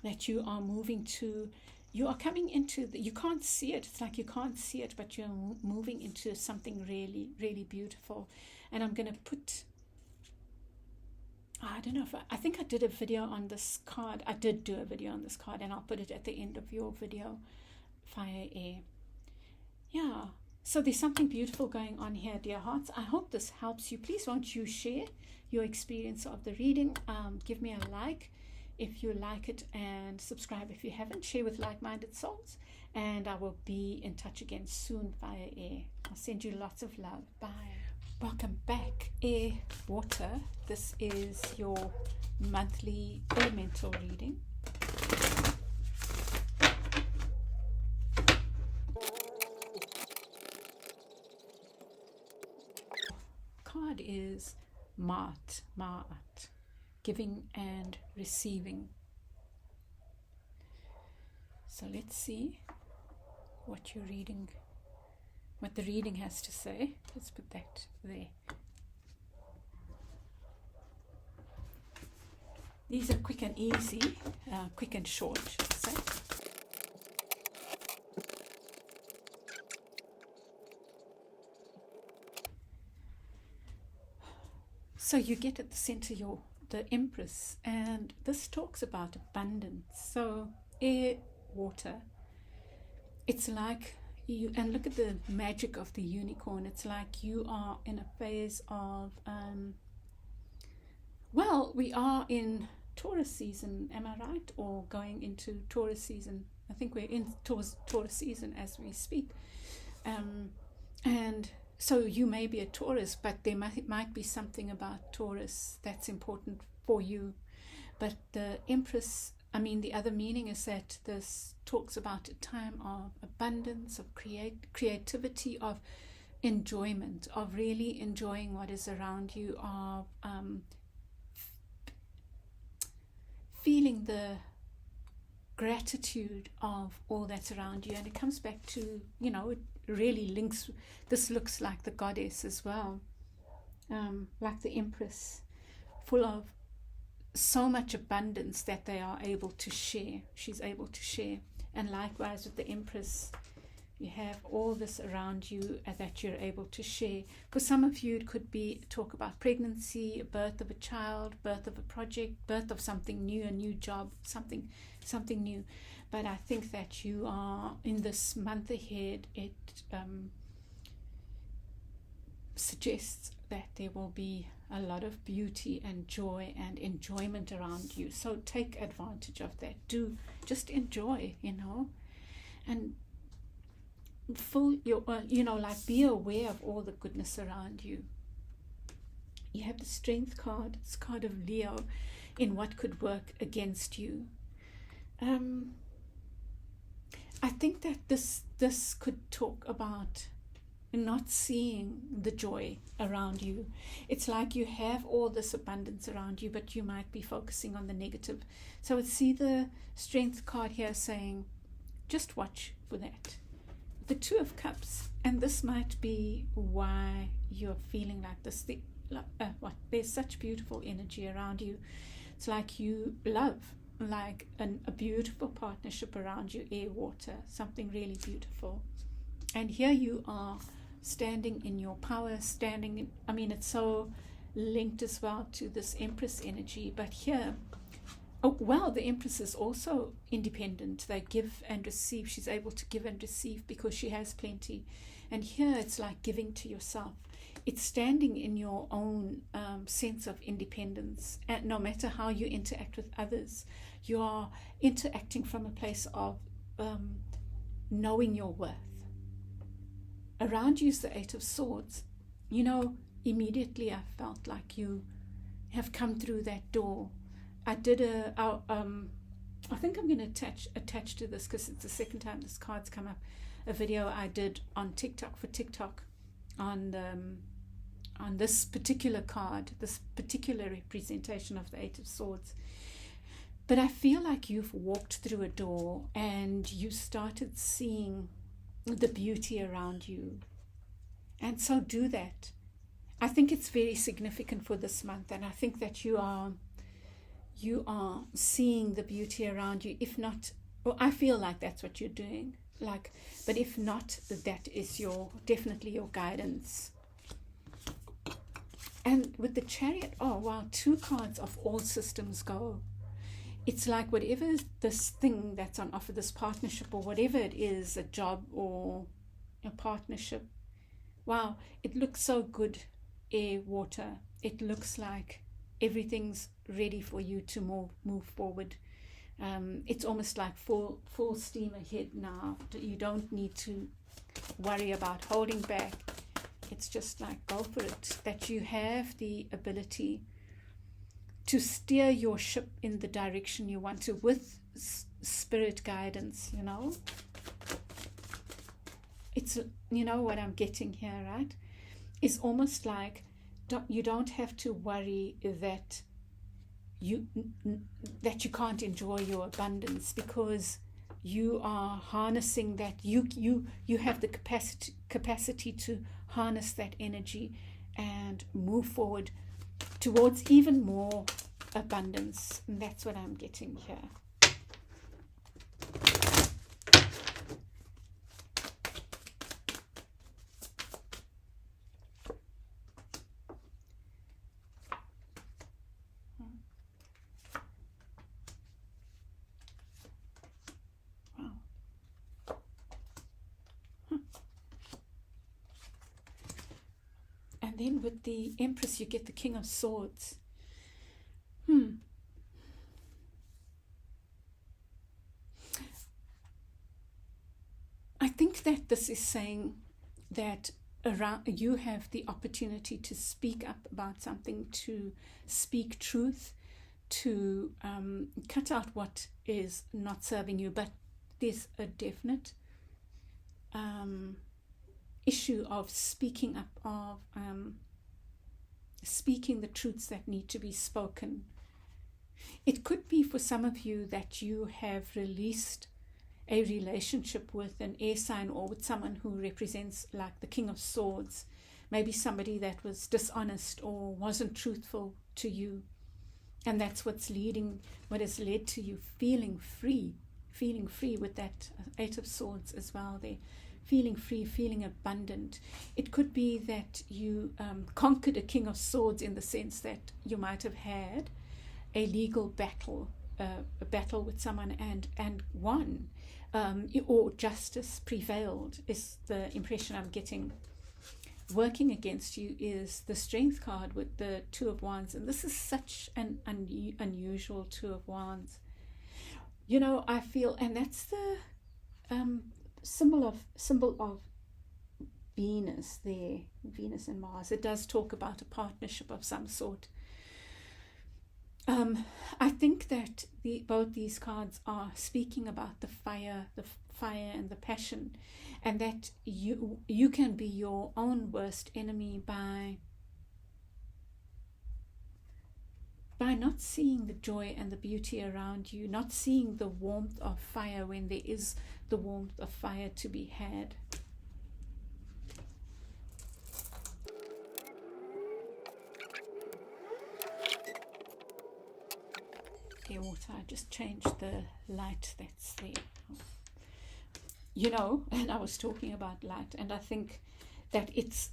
That you are moving to, you are coming into, you can't see it. It's like you can't see it, but you're moving into something really, really beautiful. And I'm going to put, I don't know if I think I did a video on this card. I did do a video on this card, and I'll put it at the end of your video, Fire Air. Yeah, so there's something beautiful going on here, dear hearts. I hope this helps you. Please won't you share your experience of the reading. Give me a like if you like it, and subscribe if you haven't. Share with like-minded souls, and I will be in touch again soon, Fire Air. I'll send you lots of love. Bye. Welcome back, Air, Water. This is your monthly elemental reading. Card is Ma'at, giving and receiving. So let's see what you're reading, what the reading has to say. Let's put that there. These are quick and easy, quick and short, should I say. So you get at the center the Empress, and this talks about abundance. So air, water, it's like you, and look at the magic of the unicorn. It's like you are in a phase of well, we are in Taurus season, am I right? Or going into Taurus season. I think we're in Taurus season as we speak. And so you may be a Taurus, but there might be something about Taurus that's important for you. But the Empress, the other meaning is that this talks about a time of abundance, of creativity, of enjoyment, of really enjoying what is around you, of feeling the gratitude of all that's around you. And it comes back to, it really links, this looks like the goddess as well, like the Empress, full of so much abundance that they are able to share. She's able to share. And likewise with the Empress, You have all this around you that you're able to share. For some of you, it could be talk about pregnancy, birth of a child, birth of a project, birth of something new, a new job, something new. But I think that you are, in this month ahead, it suggests that there will be a lot of beauty and joy and enjoyment around you. So take advantage of that. Do just enjoy, and full your like be aware of all the goodness around you. You have the Strength card. It's card of Leo, in what could work against you. I think that this could talk about not seeing the joy around you. It's like you have all this abundance around you, but you might be focusing on the negative. So see the Strength card here saying, just watch for that. The Two of Cups, and this might be why you're feeling like this. There's such beautiful energy around you. It's like you love, like a beautiful partnership around you, air, water, something really beautiful. And here you are, standing in your power, it's so linked as well to this Empress energy. But here, the Empress is also independent. They give and receive. She's able to give and receive because she has plenty. And here it's like giving to yourself. It's standing in your own sense of independence. And no matter how you interact with others, you are interacting from a place of knowing your worth. Around you is the Eight of Swords. Immediately I felt like you have come through that door. I did I think I'm going to attach to this, because it's the second time this card's come up, a video I did on TikTok on this particular card, this particular representation of the Eight of Swords. But I feel like you've walked through a door and you started seeing the beauty around you. And so do that. I think it's very significant for this month, and I think that you are seeing the beauty around you. If not, I feel like that's what you're doing. But if not, that is definitely your guidance. And with the Chariot, two cards of all systems go. It's like whatever this thing that's on offer, this partnership or whatever it is, a job or a partnership. Wow, it looks so good, air, water. It looks like everything's ready for you to move forward. It's almost like full steam ahead now. You don't need to worry about holding back. It's just like go for it. That you have the ability to steer your ship in the direction you want to with spirit guidance, It's, what I'm getting here, right? It's almost like you don't have to worry that you can't enjoy your abundance, because you are harnessing that. You have the capacity to harness that energy and move forward towards even more abundance. And that's what I'm getting here. Then with the Empress, you get the King of Swords. I think that this is saying that you have the opportunity to speak up about something, to speak truth, to cut out what is not serving you. But there's a definite issue of speaking up, of speaking the truths that need to be spoken. It could be for some of you that you have released a relationship with an air sign, or with someone who represents like the King of Swords, maybe somebody that was dishonest or wasn't truthful to you, and that's what has led to you feeling free with that Eight of Swords as well there. feeling free, feeling abundant. It could be that you conquered a King of Swords, in the sense that you might have had a legal battle, a battle with someone and won, or justice prevailed, is the impression I'm getting. Working against you is the Strength card with the Two of Wands, and this is such an unusual Two of Wands. You know, I feel, and that's the symbol of Venus there, Venus and Mars. It does talk about a partnership of some sort. I think that both these cards are speaking about the fire and the passion, and that you can be your own worst enemy by not seeing the joy and the beauty around you, not seeing the warmth of fire when there is the warmth of fire to be had. Dear water, I just changed the light that's there. You know, and I was talking about light, and I think that it's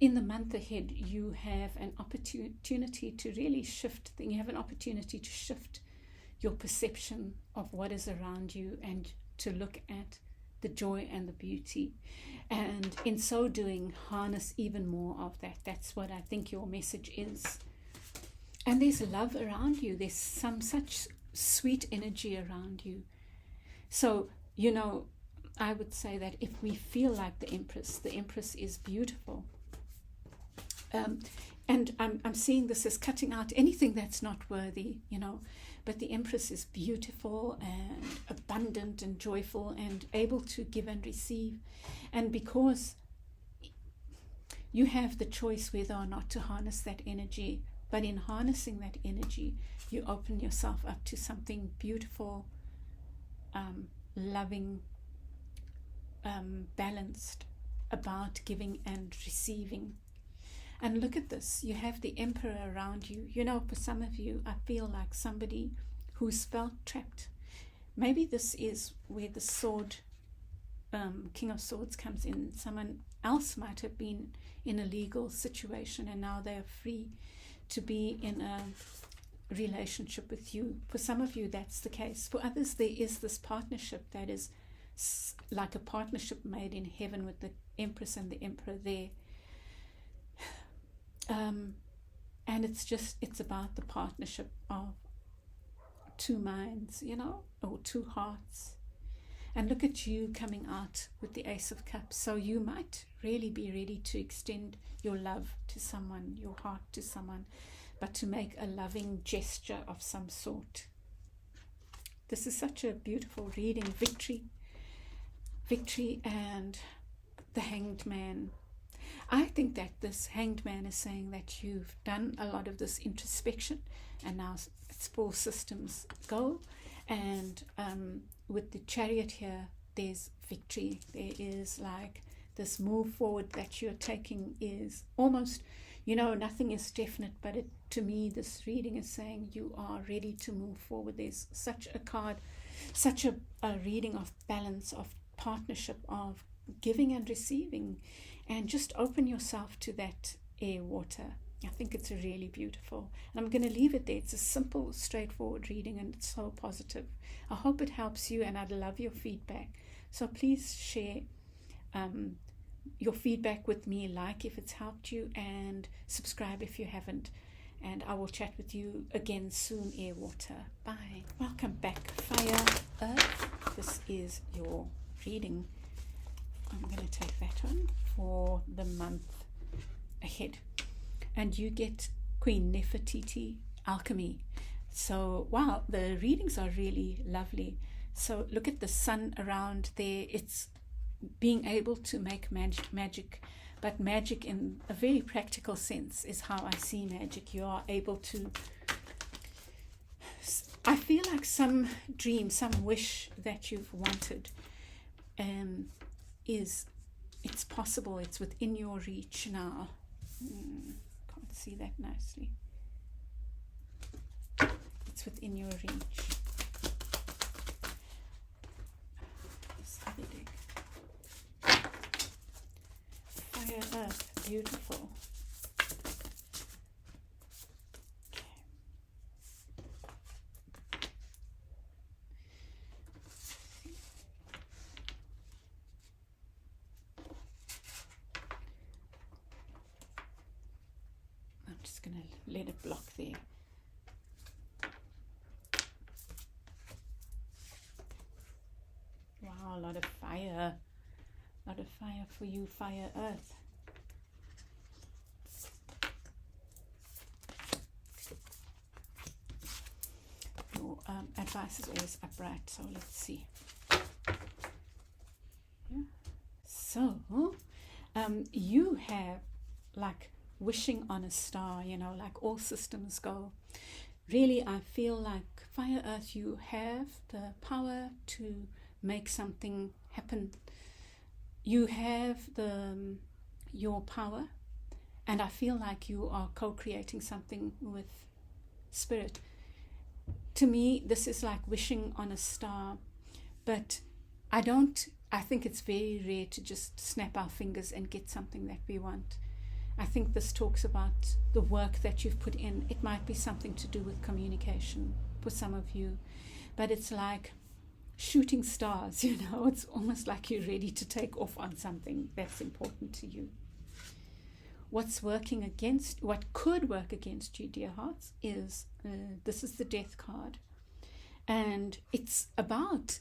in the month ahead, you have an opportunity to really shift. You have an opportunity to shift your perception of what is around you and to look at the joy and the beauty. And in so doing, harness even more of that. That's what I think your message is. And there's love around you. There's some such sweet energy around you. So, you know, I would say that if we feel like the Empress is beautiful. And I'm seeing this as cutting out anything that's not worthy, you know. But the Empress is beautiful and abundant and joyful and able to give and receive. And because you have the choice whether or not to harness that energy, but in harnessing that energy, you open yourself up to something beautiful, loving, balanced, about giving and receiving. And look at this, you have the Emperor around you. You know, for some of you, I feel like somebody who's felt trapped. Maybe this is where the sword, King of Swords comes in. Someone else might have been in a legal situation and now they're free to be in a relationship with you. For some of you, that's the case. For others, there is this partnership that is like a partnership made in heaven with the Empress and the Emperor there. And it's about the partnership of two minds, you know, or two hearts. And look at you coming out with the Ace of Cups. So you might really be ready to extend your love to someone, your heart to someone, but to make a loving gesture of some sort. This is such a beautiful reading. Victory and the Hanged Man. I think that this Hanged Man is saying that you've done a lot of this introspection and now it's 4 systems go. And with the Chariot here, there's victory. There is like this move forward that you're taking is almost, you know, nothing is definite, but to me, this reading is saying you are ready to move forward. There's such a card, such a reading of balance, of partnership, of giving and receiving. And just open yourself to that air, water. I think it's really beautiful. And I'm going to leave it there. It's a simple, straightforward reading and it's so positive. I hope it helps you and I'd love your feedback. So please share your feedback with me, like if it's helped you, and subscribe if you haven't. And I will chat with you again soon, air, water. Bye. Welcome back, fire, earth. This is your reading. I'm going to take that one for the month ahead. And you get Queen Nefertiti, Alchemy. So, wow, the readings are really lovely. So look at the sun around there. It's being able to make magic, but magic in a very practical sense is how I see magic. You are able to, I feel like some dream, some wish that you've wanted, it's possible. It's within your reach now. Can't see that nicely. It's within your reach. This other deck. Fire Earth, beautiful. I'm just going to let it block there. Wow, a lot of fire. A lot of fire for you, Fire Earth. Your advice is always upright, so let's see. Yeah. So, you have like wishing on a star, you know, like all systems go. Really, I feel like Fire Earth, you have the power to make something happen. You have your power, and I feel like you are co-creating something with Spirit. To me, this is like wishing on a star, but I think it's very rare to just snap our fingers and get something that we want. I think this talks about the work that you've put in. It might be something to do with communication for some of you, but it's like shooting stars, you know. It's almost like you're ready to take off on something that's important to you. What could work against you, dear hearts, is this is the Death card, and it's about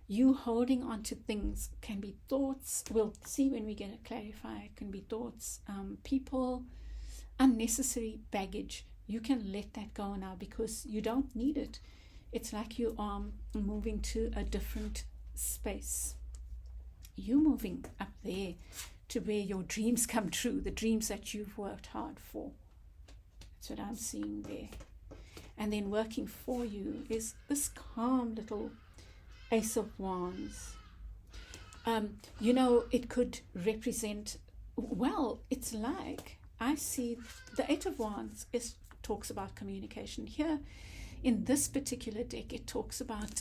you holding on to things. Can be thoughts, we'll see when we get it clarified. It can be thoughts, people, unnecessary baggage. You can let that go now because you don't need it. It's like you are moving to a different space. You're moving up there to where your dreams come true, the dreams that you've worked hard for. That's what I'm seeing there. And then working for you is this calm little Ace of Wands. You know, it could represent, well, it's like, I see the Eight of Wands talks about communication. Here, in this particular deck, it talks about,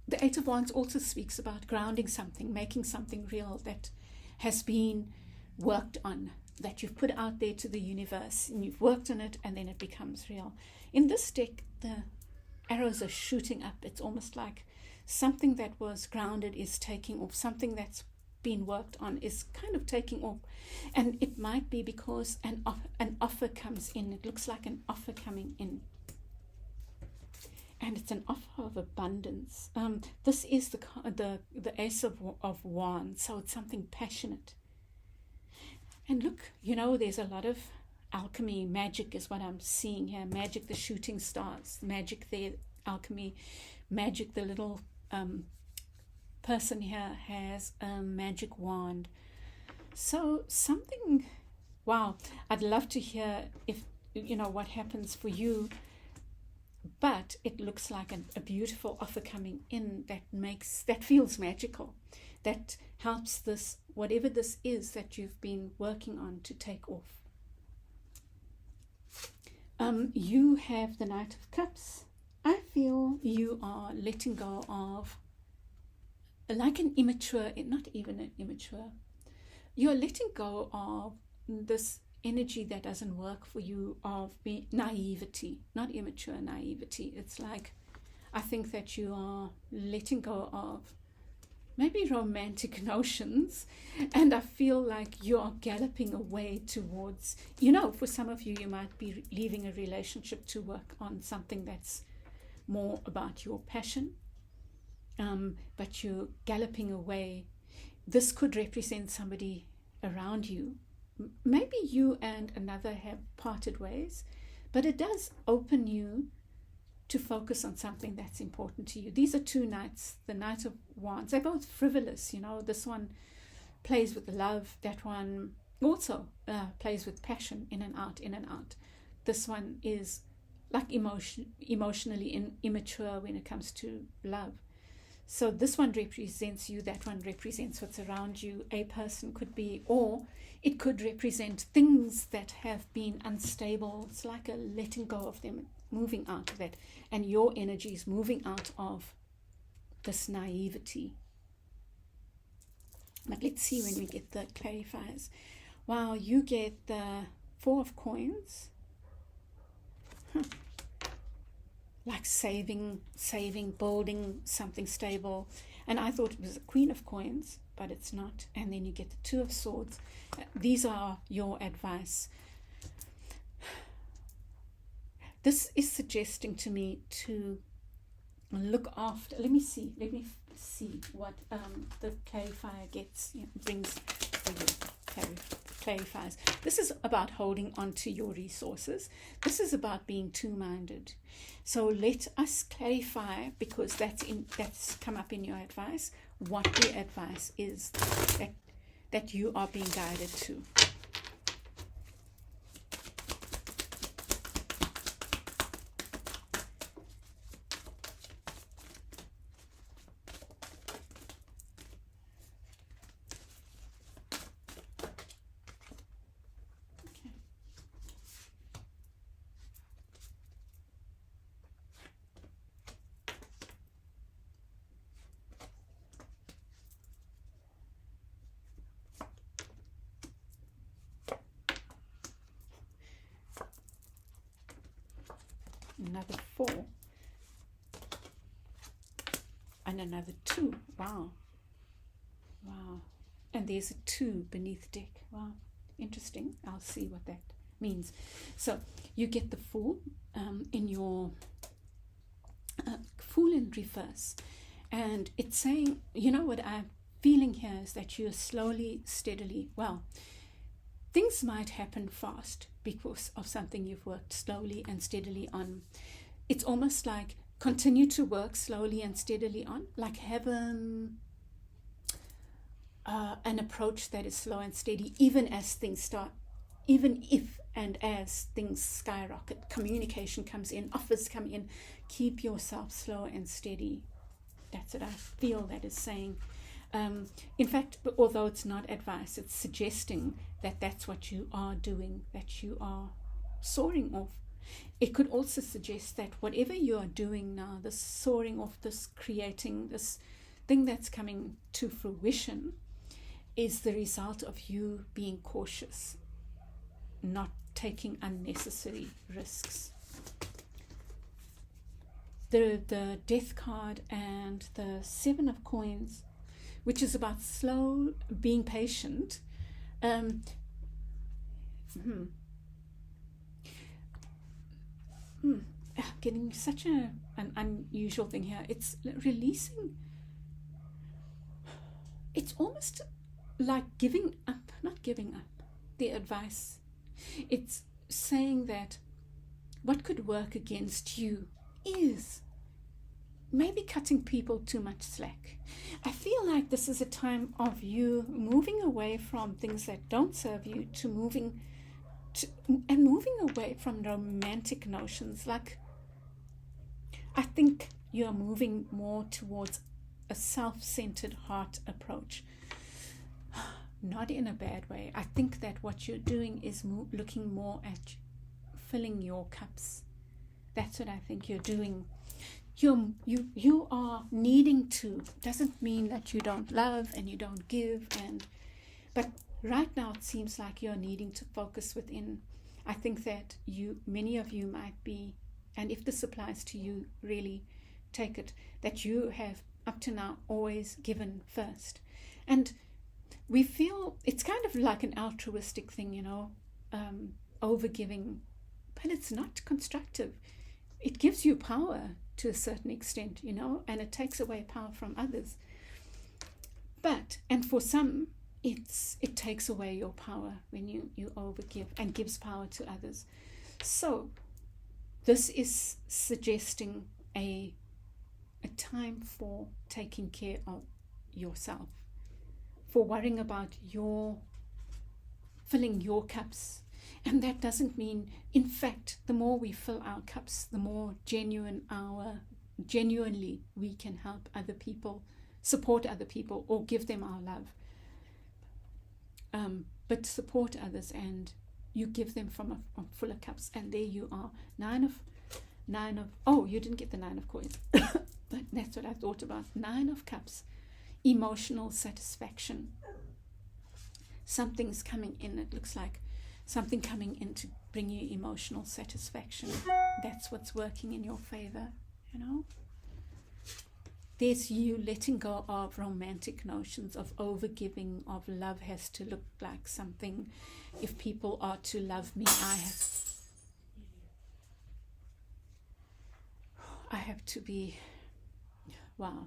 the Eight of Wands also speaks about grounding something, making something real that has been worked on, that you've put out there to the universe, and you've worked on it, and then it becomes real. In this deck, the arrows are shooting up. It's almost like something that was grounded is taking off. Something that's been worked on is kind of taking off. And it might be because an offer comes in. It looks like an offer coming in. And it's an offer of abundance. This is the Ace of Wands, so it's something passionate. And look, you know, there's a lot of alchemy, magic is what I'm seeing here. Magic, the shooting stars, magic there, alchemy, magic, the little person here has a magic wand. So something, wow, I'd love to hear if, you know, what happens for you. But it looks like a beautiful offer coming in that feels magical, that helps this, whatever this is that you've been working on, to take off. You have the Knight of Cups. I feel you are letting go of, like an immature, not even an immature, you're letting go of this energy that doesn't work for you, of naivety, not immature naivety. It's like, I think that you are letting go of maybe romantic notions, and I feel like you are galloping away towards, you know, for some of you, you might be leaving a relationship to work on something that's more about your passion, but you're galloping away. This could represent somebody around you. Maybe you and another have parted ways, but it does open you to focus on something that's important to you. These are two knights, the Knight of Wands. They're both frivolous, you know. This one plays with love. That one also plays with passion, in and out, in and out. This one is like emotionally immature when it comes to love. So this one represents you, that one represents what's around you. A person could be, or it could represent things that have been unstable. It's like a letting go of them, moving out of that. And your energy is moving out of this naivety. But let's see when we get the clarifiers. Wow, you get the Four of Coins. Like saving, building something stable. And I thought it was a Queen of Coins, but it's not. And then you get the Two of Swords. These are your advice. This is suggesting to me to look after. Let me see what the clarifier brings for you. Clarifies. This is about holding on to your resources. This is about being two-minded. So let us clarify, because that's come up in your advice, what the advice is that you are being guided to. Another 4 and another 2. Wow, and there's a 2 beneath deck. Wow, interesting. I'll see what that means. So you get the Fool in your Fool in reverse, and it's saying, you know, what I'm feeling here is that you're slowly, steadily, things might happen fast because of something you've worked slowly and steadily on. It's almost like continue to work slowly and steadily on, like have an approach that is slow and steady, even as things start, even if and as things skyrocket, communication comes in, offers come in, keep yourself slow and steady. That's what I feel that is saying. In fact, although it's not advice, it's suggesting that that's what you are doing, that you are soaring off. It could also suggest that whatever you are doing now, this soaring off, this creating, this thing that's coming to fruition, is the result of you being cautious, not taking unnecessary risks. The Death card and the 7 of Coins, which is about slow, being patient. Getting such an unusual thing here. It's releasing. It's almost like giving up, not giving up the advice. It's saying that what could work against you is maybe cutting people too much slack. I feel like this is a time of you moving away from things that don't serve you to moving away from romantic notions. Like, I think you're moving more towards a self-centered heart approach. Not in a bad way. I think that what you're doing is looking more at filling your cups. That's what I think you're doing. You are needing to. Doesn't mean that you don't love and you don't give, but right now it seems like you're needing to focus within. I think that many of you might be, and if this applies to you, really take it, that you have up to now always given first. And we feel it's kind of like an altruistic thing, over-giving, but it's not constructive. It gives you power to a certain extent, and it takes away power from others. And for some, it takes away your power when you overgive and gives power to others. So this is suggesting a time for taking care of yourself, for worrying about filling your cups. And that doesn't mean, in fact, the more we fill our cups, the more genuinely we can help other people, support other people, or give them our love. But support others, and you give them from a fuller cups. And there you are, you didn't get the 9 of Coins. But that's what I thought about. 9 of Cups, emotional satisfaction. something's coming in. It looks like something coming in to bring you emotional satisfaction. That's what's working in your favor, you know. There's you letting go of romantic notions of overgiving, of love has to look like something. If people are to love me, I have to be, wow.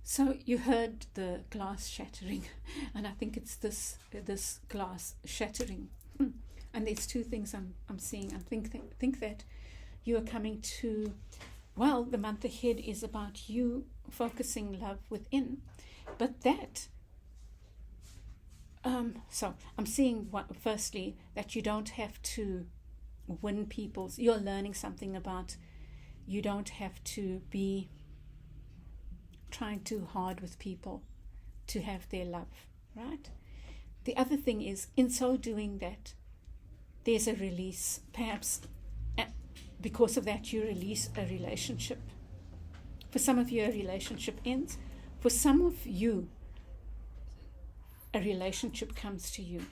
So you heard the glass shattering, and I think it's this glass shattering. And there's two things I'm seeing. I think that you are coming to, well, the month ahead is about you focusing love within, but that, so I'm seeing firstly that you don't have to win people's, you're learning something about, you don't have to be trying too hard with people to have their love, right? The other thing is, in so doing that, there's a release. Perhaps because of that, you release a relationship. For some of you, a relationship ends. For some of you, a relationship comes to you.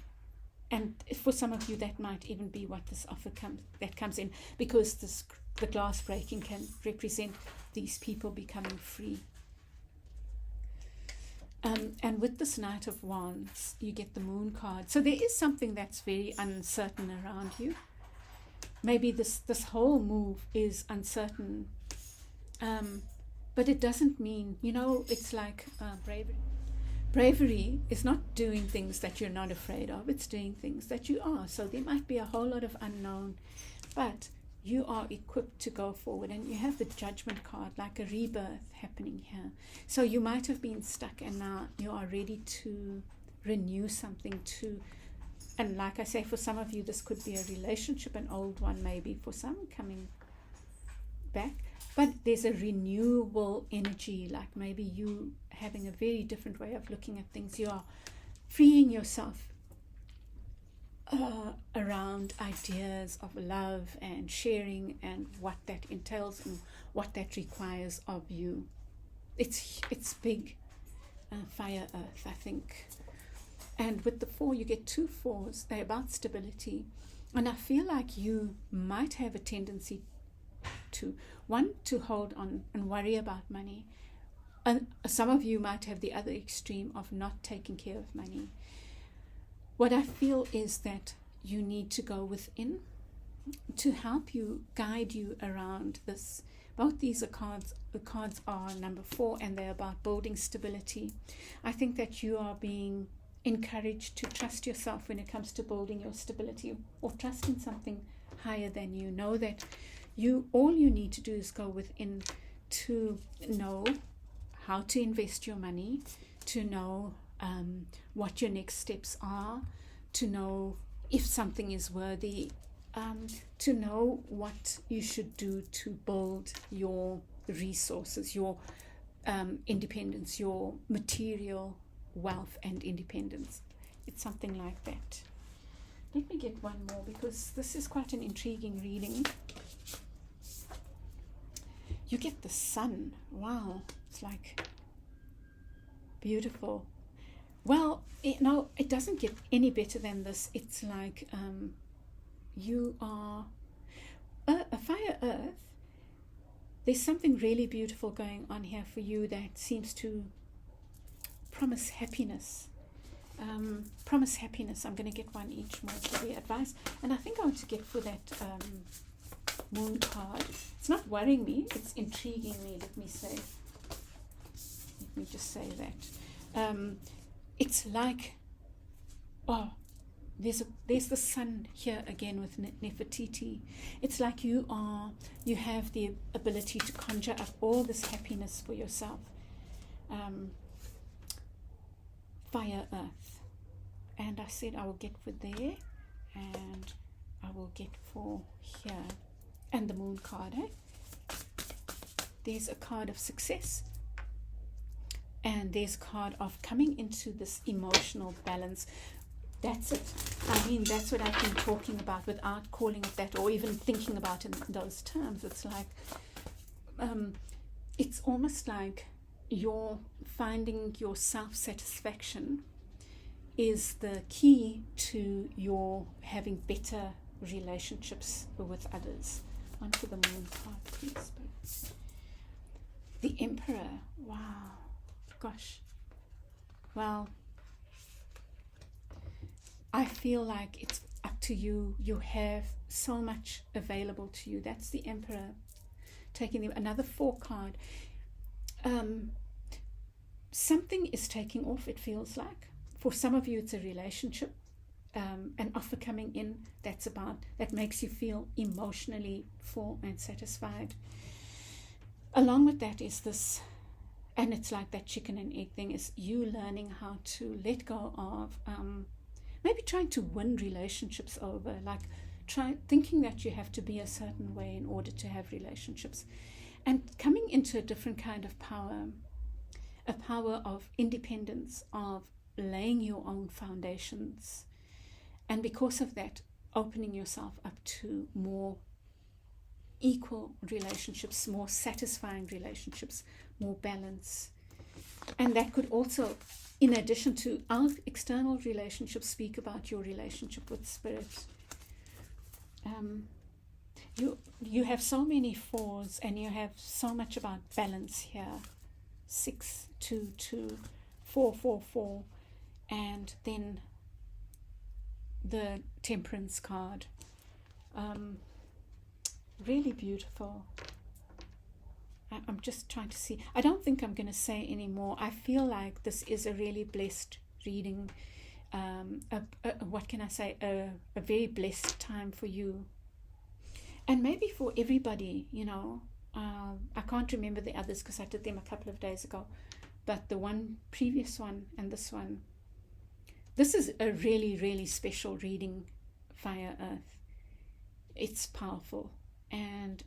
And for some of you, that might even be what this offer comes in, because the glass breaking can represent these people becoming free. And with this Knight of Wands, you get the Moon card. So there is something that's very uncertain around you. Maybe this whole move is uncertain. But it doesn't mean, you know, it's like bravery. Bravery is not doing things that you're not afraid of. It's doing things that you are. So there might be a whole lot of unknown. But you are equipped to go forward, and you have the Judgment card, like a rebirth happening here. So you might have been stuck, and now you are ready to renew something and like I say, for some of you, this could be a relationship, an old one maybe, for some coming back. But there's a renewable energy, like maybe you having a very different way of looking at things. You are freeing yourself around ideas of love and sharing and what that entails and what that requires of you. It's big. Fire, earth, I think. And with the 4, you get 2 4s. They're about stability. And I feel like you might have a tendency to hold on and worry about money. And some of you might have the other extreme of not taking care of money. What I feel is that you need to go within to help you, guide you around this. Both these are cards. The cards are number 4, and they're about building stability. I think that you are being encouraged to trust yourself when it comes to building your stability, or trust in something higher than you. Know that all you need to do is go within to know how to invest your money, to know what your next steps are, to know if something is worthy, to know what you should do to build your resources, your independence, your material wealth and independence. It's something like that. Let me get one more, because this is quite an intriguing reading. You get the Sun. Wow, it's like beautiful. Well, it doesn't get any better than this. It's like you are a fire earth. There's something really beautiful going on here for you that seems to promise happiness. Promise happiness. I'm going to get one each more for the advice. And I think I want to get for that Moon card. It's not worrying me. It's intriguing me. Let me just say that. It's like, oh, there's the Sun here again with Nefertiti. It's like you have the ability to conjure up all this happiness for yourself. Fire, earth. And I said I will get for there, and I will get for here. And the Moon card, There's a card of success. And there's a card of coming into this emotional balance. That's it. I mean, that's what I've been talking about without calling it that, or even thinking about it in those terms. It's like, it's almost like you're finding your self-satisfaction is the key to your having better relationships with others. On to the moon card, please. The Emperor. Wow. Gosh. Well, I feel like it's up to you. You have so much available to you. That's the Emperor. Taking another 4 card. Something is taking off, it feels like. For some of you, it's a relationship. An offer coming in that makes you feel emotionally full and satisfied. Along with that is this, and it's like that chicken and egg thing, is you learning how to let go of maybe trying to win relationships over, like thinking that you have to be a certain way in order to have relationships, and coming into a different kind of power, a power of independence, of laying your own foundations. And because of that, opening yourself up to more equal relationships, more satisfying relationships, more balance. And that could also, in addition to our external relationships, speak about your relationship with Spirit. You have so many 4s, and you have so much about balance here. 6, 2, 2, 4, 4, 4, and then the Temperance card. Really beautiful. I'm just trying to see. I don't think I'm going to say any more. I feel like this is a really blessed reading. What can I say? A very blessed time for you. And maybe for everybody, you know. I can't remember the others because I did them a couple of days ago. But the previous one and this one. This is a really, really special reading, Fire Earth. It's powerful. And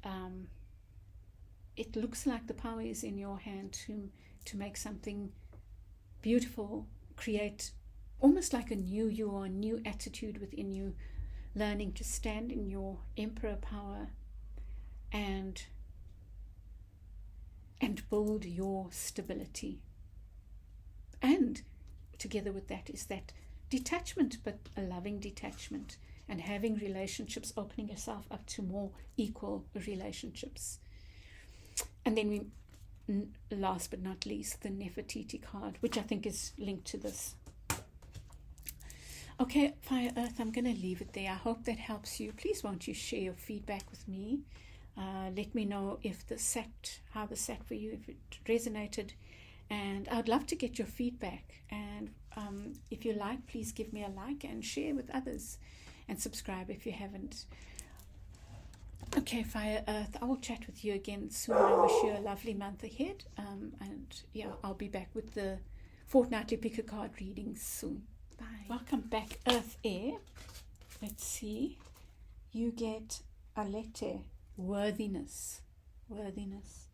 it looks like the power is in your hand to make something beautiful, create almost like a new you or a new attitude within you, learning to stand in your Emperor power and build your stability. And together with that is that detachment, but a loving detachment, and having relationships, opening yourself up to more equal relationships. And then last but not least, the Nefertiti card, which I think is linked to this. Okay, Fire Earth, I'm going to leave it there. I hope that helps you. Please won't you share your feedback with me. Let me know if how the sat for you, if it resonated. And I'd love to get your feedback. And if you like, please give me a like and share with others. And subscribe if you haven't. Okay, Fire Earth, I will chat with you again soon. I wish you a lovely month ahead. And yeah, I'll be back with the fortnightly pick a card readings soon. Bye. Welcome back, Earth Air. Let's see. You get Alete, worthiness. Worthiness.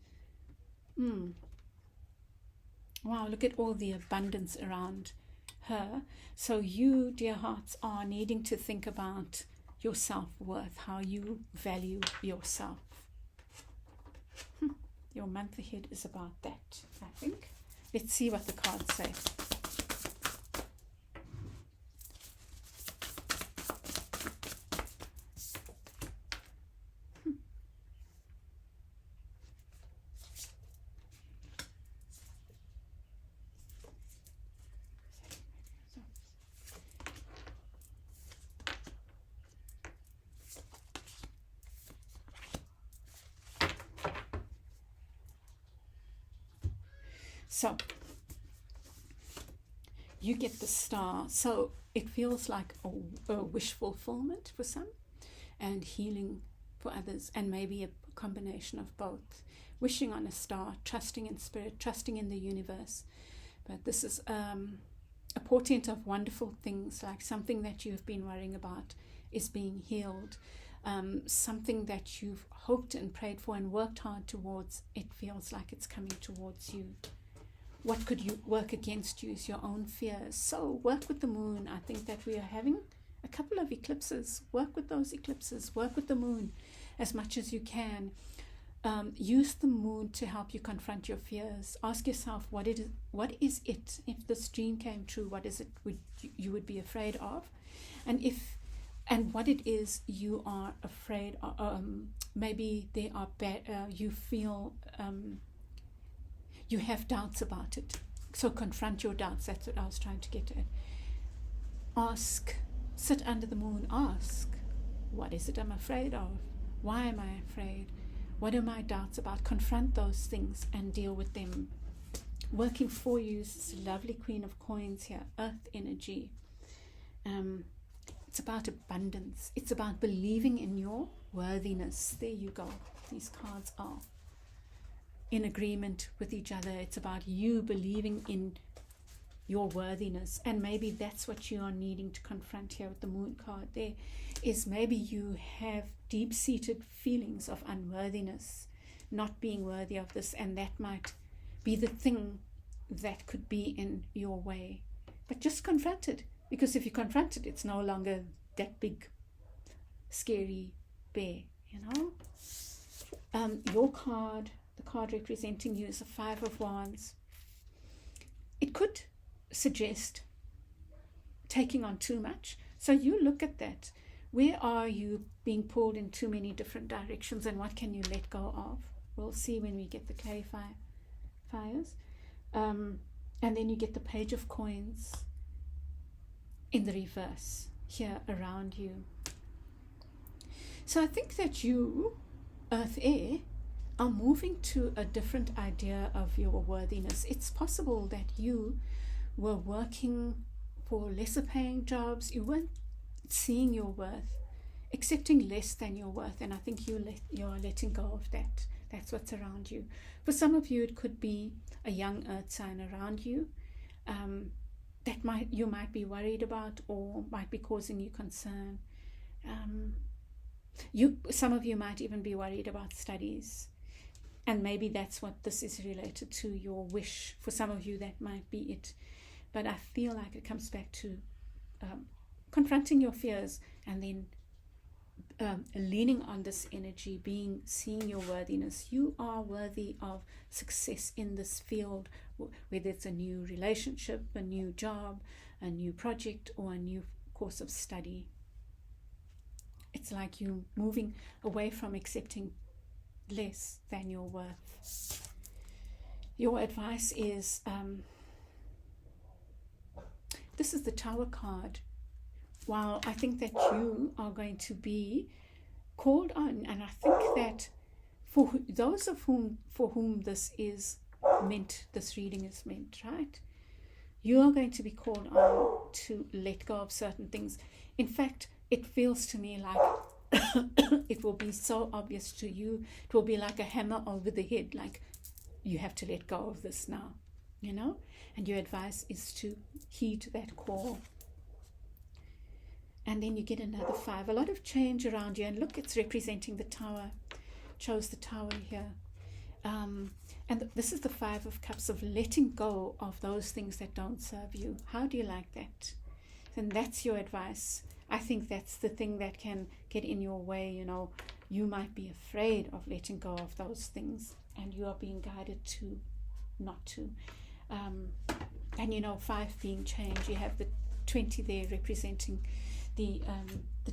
Wow, look at all the abundance around her. So you, dear hearts, are needing to think about your self-worth, how you value yourself. Your month ahead is about that, I think. Let's see what the cards say. So, you get the Star. So, it feels like a wish fulfillment for some and healing for others, and maybe a combination of both. Wishing on a star, trusting in Spirit, trusting in the universe. But this is a portent of wonderful things, like something that you've been worrying about is being healed. Something that you've hoped and prayed for and worked hard towards, it feels like it's coming towards you. What could you work against you is your own fears. So work with the moon. I think that we are having a couple of eclipses. Work with those eclipses. Work with the moon as much as you can. use the moon to help you confront your fears. Ask yourself, what is it, if this dream came true, what is it you would be afraid of? And what it is you are afraid of. Maybe they are bad, you feel you have doubts about it. So confront your doubts. That's what I was trying to get at. Ask, sit under the moon, ask, what is it I'm afraid of? Why am I afraid? What are my doubts about? Confront those things and deal with them. Working for you is this lovely Queen of Coins here, Earth energy. It's about abundance. It's about believing in your worthiness. There you go. These cards are in agreement with each other. It's about you believing in your worthiness, and maybe that's what you are needing to confront here with the moon card. There is maybe you have deep-seated feelings of unworthiness, not being worthy of this, and that might be the thing that could be in your way. But just confront it, because if you confront it, it's no longer that big scary bear, you know. Your card, the card representing you, is a Five of Wands. It could suggest taking on too much. So you look at that. Where are you being pulled in too many different directions, and what can you let go of? We'll see when we get the clarifiers. And then you get the Page of Coins in the reverse here around you. So I think that you, Earth Air, are moving to a different idea of your worthiness. It's possible that you were working for lesser paying jobs. You weren't seeing your worth, accepting less than your worth, and I think you are letting go of that. That's what's around you. For some of you, it could be a young earth sign around you that you might be worried about, or might be causing you concern. Some of you might even be worried about studies, and maybe that's what this is related to, your wish. For some of you, that might be it. But I feel like it comes back to confronting your fears, and then leaning on this energy, seeing your worthiness. You are worthy of success in this field, whether it's a new relationship, a new job, a new project, or a new course of study. It's like you moving away from accepting less than your worth. Your advice is, this is the Tower card. While I think that you are going to be called on, and I think that for those for whom this is meant, this reading is meant, right? You are going to be called on to let go of certain things. In fact, it feels to me like it will be so obvious to you. It will be like a hammer over the head, like you have to let go of this now, you know? And your advice is to heed that call. And then you get another 5. A lot of change around you. And look, it's representing the Tower. Chose the Tower here. And this is the 5 of Cups, of letting go of those things that don't serve you. How do you like that? And that's your advice. I think that's the thing that can get in your way. You know, you might be afraid of letting go of those things, and you are being guided to not to. And you know, 5 being change. You have the 20 there representing the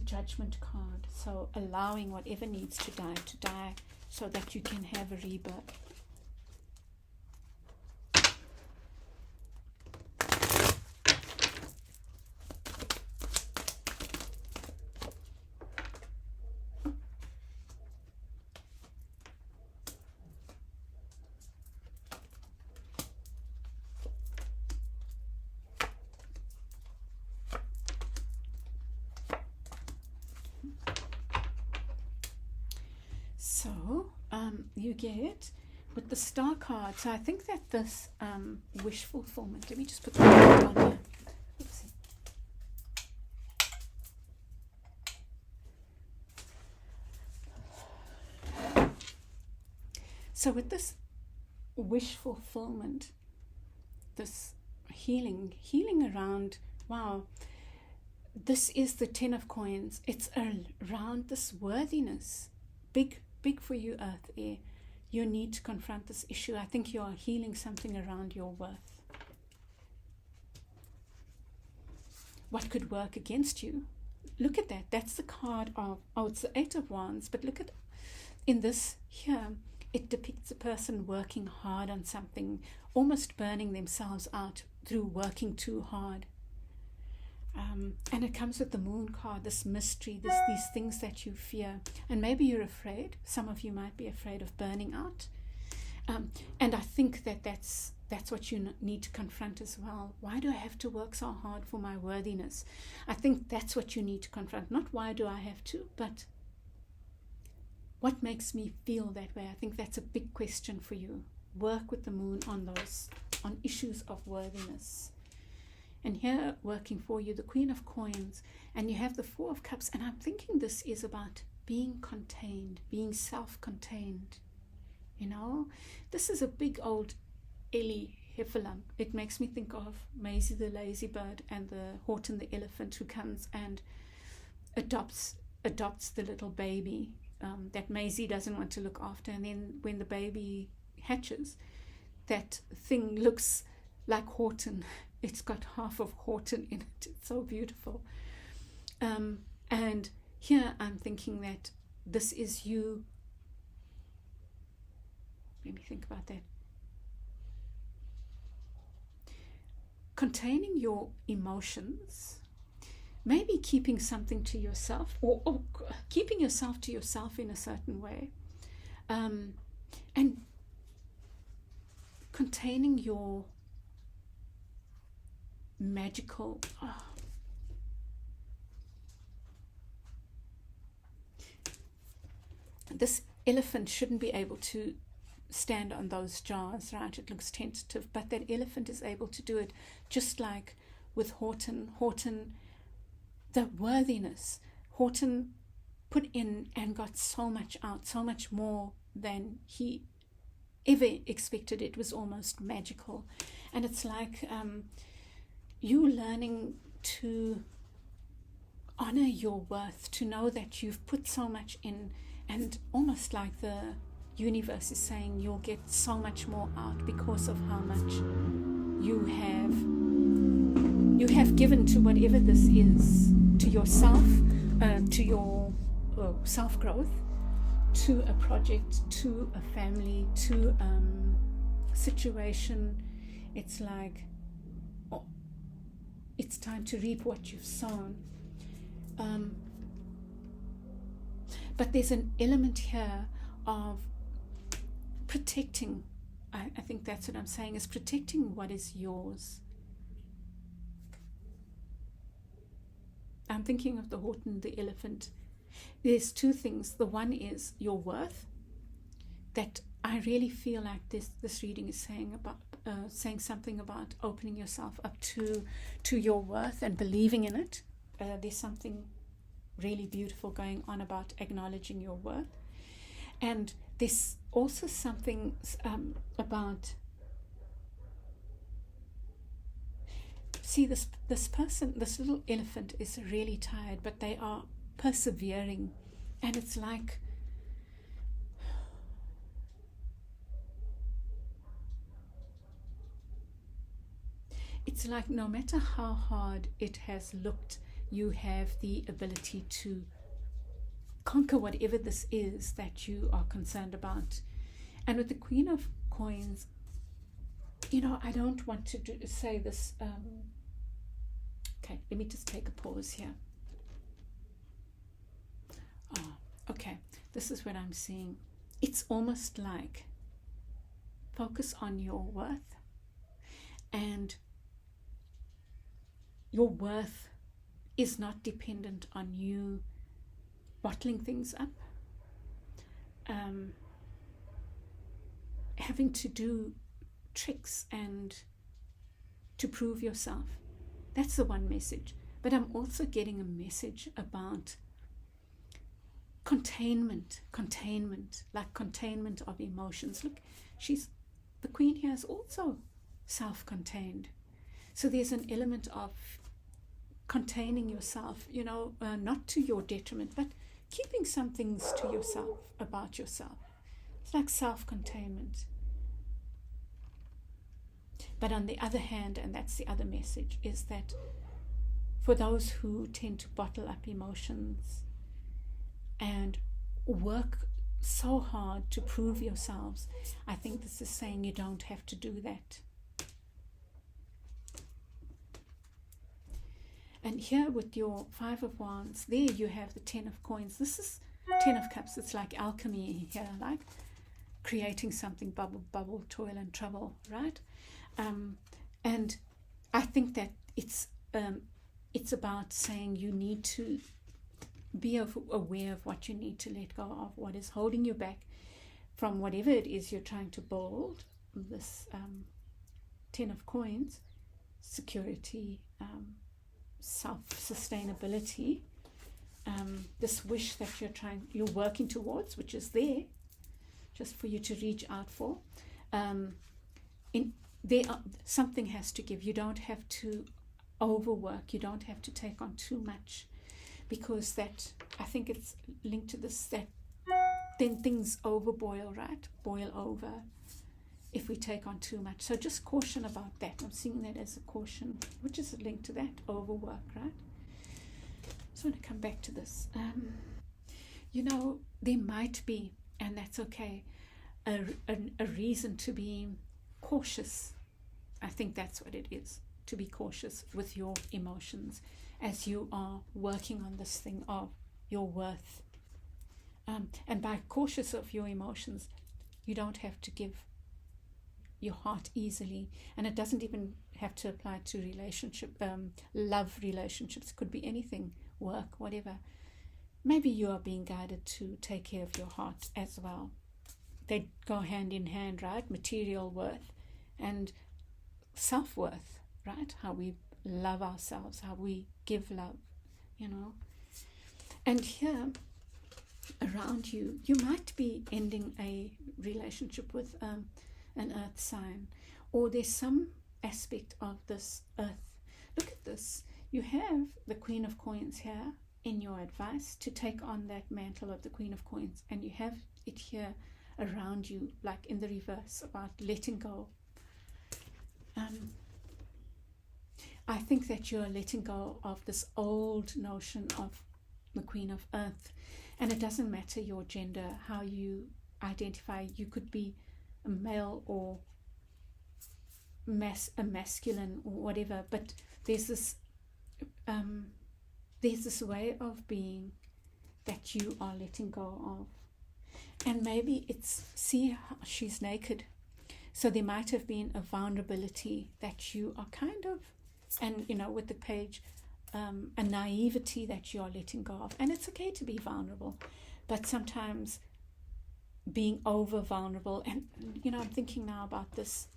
Judgment card. So allowing whatever needs to die so that you can have a rebirth. So you get with the Star card. So I think that this wish fulfillment, let me just put that down here. Oopsie. So with this wish fulfillment, this healing around, wow, this is the 10 of Coins. It's around this worthiness. Big for you, Earth Air. you need to confront this issue. I think you are healing something around your worth. What could work against you? Look at that. That's the card of, it's the Eight of Wands, but look at, in this here, it depicts a person working hard on something, almost burning themselves out through working too hard. And it comes with the Moon card, this mystery, these things that you fear. And maybe you're afraid. Some of you might be afraid of burning out. And I think that's what you need to confront as well. Why do I have to work so hard for my worthiness? I think that's what you need to confront. Not why do I have to, but what makes me feel that way? I think that's a big question for you. Work with the Moon on issues of worthiness. And here, working for you, the Queen of Coins, and you have the Four of Cups, and I'm thinking this is about being contained, being self-contained. You know, this is a big old Ellie Hephalam. It makes me think of Maisie the lazy bird and the Horton the elephant, who comes and adopts the little baby that Maisie doesn't want to look after. And then when the baby hatches, that thing looks like Horton. It's got half of Horton in it. It's so beautiful. And here I'm thinking that this is you. Let me think about that. Containing your emotions, maybe keeping something to yourself, or keeping yourself to yourself in a certain way, and containing your magical this elephant shouldn't be able to stand on those jars, right? It looks tentative, but that elephant is able to do it, just like with Horton, the worthiness. Horton put in and got so much out, so much more than he ever expected. It was almost magical. And it's like you learning to honor your worth, to know that you've put so much in, and almost like the universe is saying you'll get so much more out because of how much you have given to whatever this is, to yourself, to your self-growth, to a project, to a family, to a situation. It's like, it's time to reap what you've sown. But there's an element here of protecting. I think that's what I'm saying, is protecting what is yours. I'm thinking of the Horton, the elephant. There's two things. The one is your worth, that I really feel like this reading is saying something about opening yourself up to your worth and believing in it. There's something really beautiful going on about acknowledging your worth. And there's also something about, see, this person, this little elephant is really tired, but they are persevering. And it's like, no matter how hard it has looked, you have the ability to conquer whatever this is that you are concerned about. And with the Queen of Coins, I don't want to say this. Okay, let me just take a pause here. Okay, this is what I'm seeing. It's almost like focus on your worth, and your worth is not dependent on you bottling things up, having to do tricks and to prove yourself. That's the one message. But I'm also getting a message about containment, like containment of emotions. Look, the Queen here is also self-contained. So there's an element of containing yourself, not to your detriment, but keeping some things to yourself, about yourself. It's like self-containment. But on the other hand, and that's the other message, is that for those who tend to bottle up emotions and work so hard to prove yourselves, I think this is saying you don't have to do that. And here with your Five of Wands, there you have the Ten of Coins. This is Ten of Cups. It's like alchemy here, like creating something, bubble, toil and trouble, right? And I think that it's about saying you need to be aware of what you need to let go of, what is holding you back from whatever it is you're trying to build. This Ten of Coins, security, self-sustainability, this wish that you're working towards, which is there, just for you to reach out for. Something has to give. You don't have to overwork. You don't have to take on too much, because that, I think it's linked to this, that then things overboil, right? Boil over if we take on too much. So just caution about that. I'm seeing that as a caution, which is linked to that, overwork, right? So I want to come back to this. There might be, and that's okay, a reason to be cautious. I think that's what it is, to be cautious with your emotions as you are working on this thing of your worth. And by cautious of your emotions, you don't have to give your heart easily, and it doesn't even have to apply to love relationships. It could be anything, work, whatever. Maybe you are being guided to take care of your heart as well. They go hand in hand, right? Material worth and self-worth, right? How we love ourselves, how we give love, And here around you, you might be ending a relationship with an earth sign, or there's some aspect of this earth. Look at this. You have the Queen of Coins here in your advice to take on that mantle of the Queen of Coins, and you have it here around you, like in the reverse, about letting go. I think that you're letting go of this old notion of the Queen of Earth, and it doesn't matter your gender, how you identify. You could be a male or a masculine or whatever, but there's this way of being that you are letting go of. And maybe see how she's naked, so there might have been a vulnerability that you are kind of, and with the page, a naivety that you are letting go of. And it's okay to be vulnerable, but sometimes being over vulnerable, and I'm thinking now about this,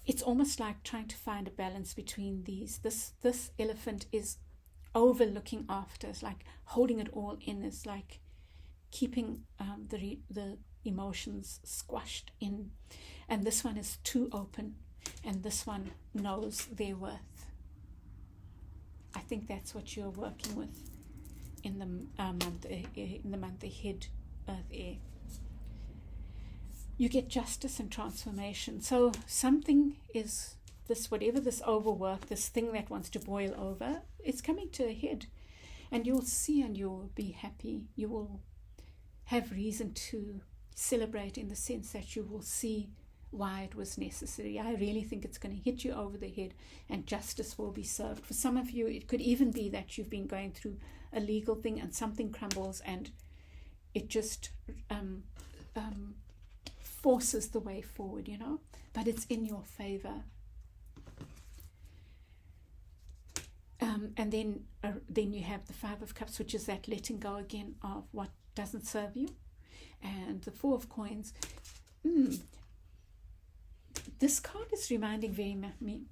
it's almost like trying to find a balance between these. This elephant is overlooking after, it's like holding it all in, is like keeping the emotions squashed in, and this one is too open, and this one knows their worth. I think that's what you're working with in the month ahead, Earth Air. You get justice and transformation. So something is this, whatever this overwork, this thing that wants to boil over, it's coming to a head, and you'll see, and you'll be happy. You will have reason to celebrate, in the sense that you will see why it was necessary. I really think it's going to hit you over the head, and justice will be served. For some of you, it could even be that you've been going through a legal thing and something crumbles, and it just forces the way forward, but it's in your favor. And then you have the Five of Cups, which is that letting go again of what doesn't serve you, and the Four of Coins. This card is reminding very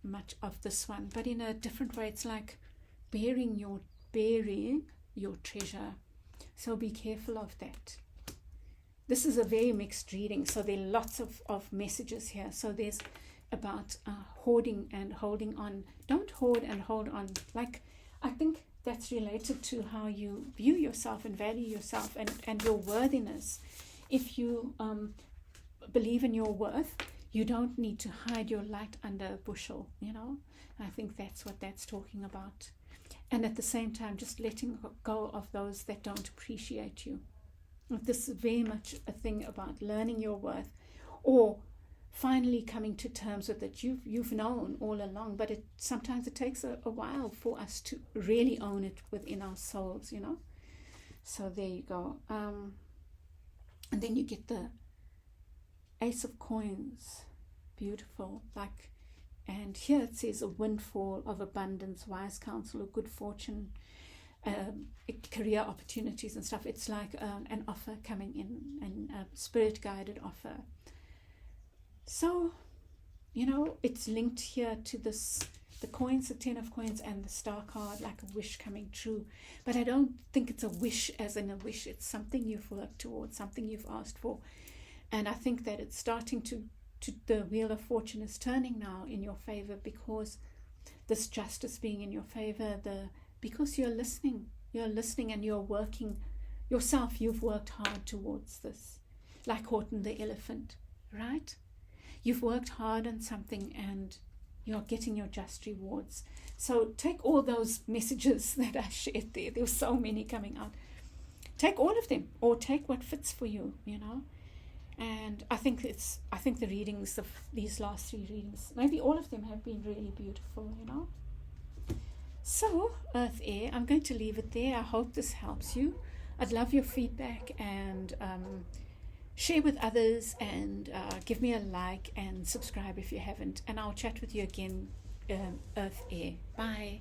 much of this one, but in a different way. It's like burying your treasure. So be careful of that. This is a very mixed reading, so there are lots of messages here. So there's about hoarding and holding on. Don't hoard and hold on. Like, I think that's related to how you view yourself and value yourself, and your worthiness if you believe in your worth, you don't need to hide your light under a bushel, you know. I think that's what that's talking about. And at the same time, just letting go of those that don't appreciate you. This is very much a thing about learning your worth, or finally coming to terms with it. You've known all along, but sometimes it takes a while for us to really own it within our souls, you know. So there you go. And then you get the Ace of Coins. Beautiful. Like, and here it says a windfall of abundance, wise counsel, or good fortune, career opportunities and stuff. It's like an offer coming in, and a spirit guided offer. So, you know, it's linked here to this, the coins, the 10 of coins, and the star card, like a wish coming true. But I don't think it's a wish as in a wish. It's something you've worked towards, something you've asked for. And I think that it's starting to the wheel of fortune is turning now in your favor, because this justice being in your favor, because you're listening and you're working yourself. You've worked hard towards this, like Horton the elephant, right? You've worked hard on something and you're getting your just rewards. So take all those messages that I shared there. There were so many coming out. Take all of them, or take what fits for you, you know. And I think the readings of these last 3 readings, maybe all of them, have been really beautiful, you know. So, Earth Air, I'm going to leave it there. I hope this helps you. I'd love your feedback, and share with others, and give me a like and subscribe if you haven't. And I'll chat with you again, Earth Air. Bye.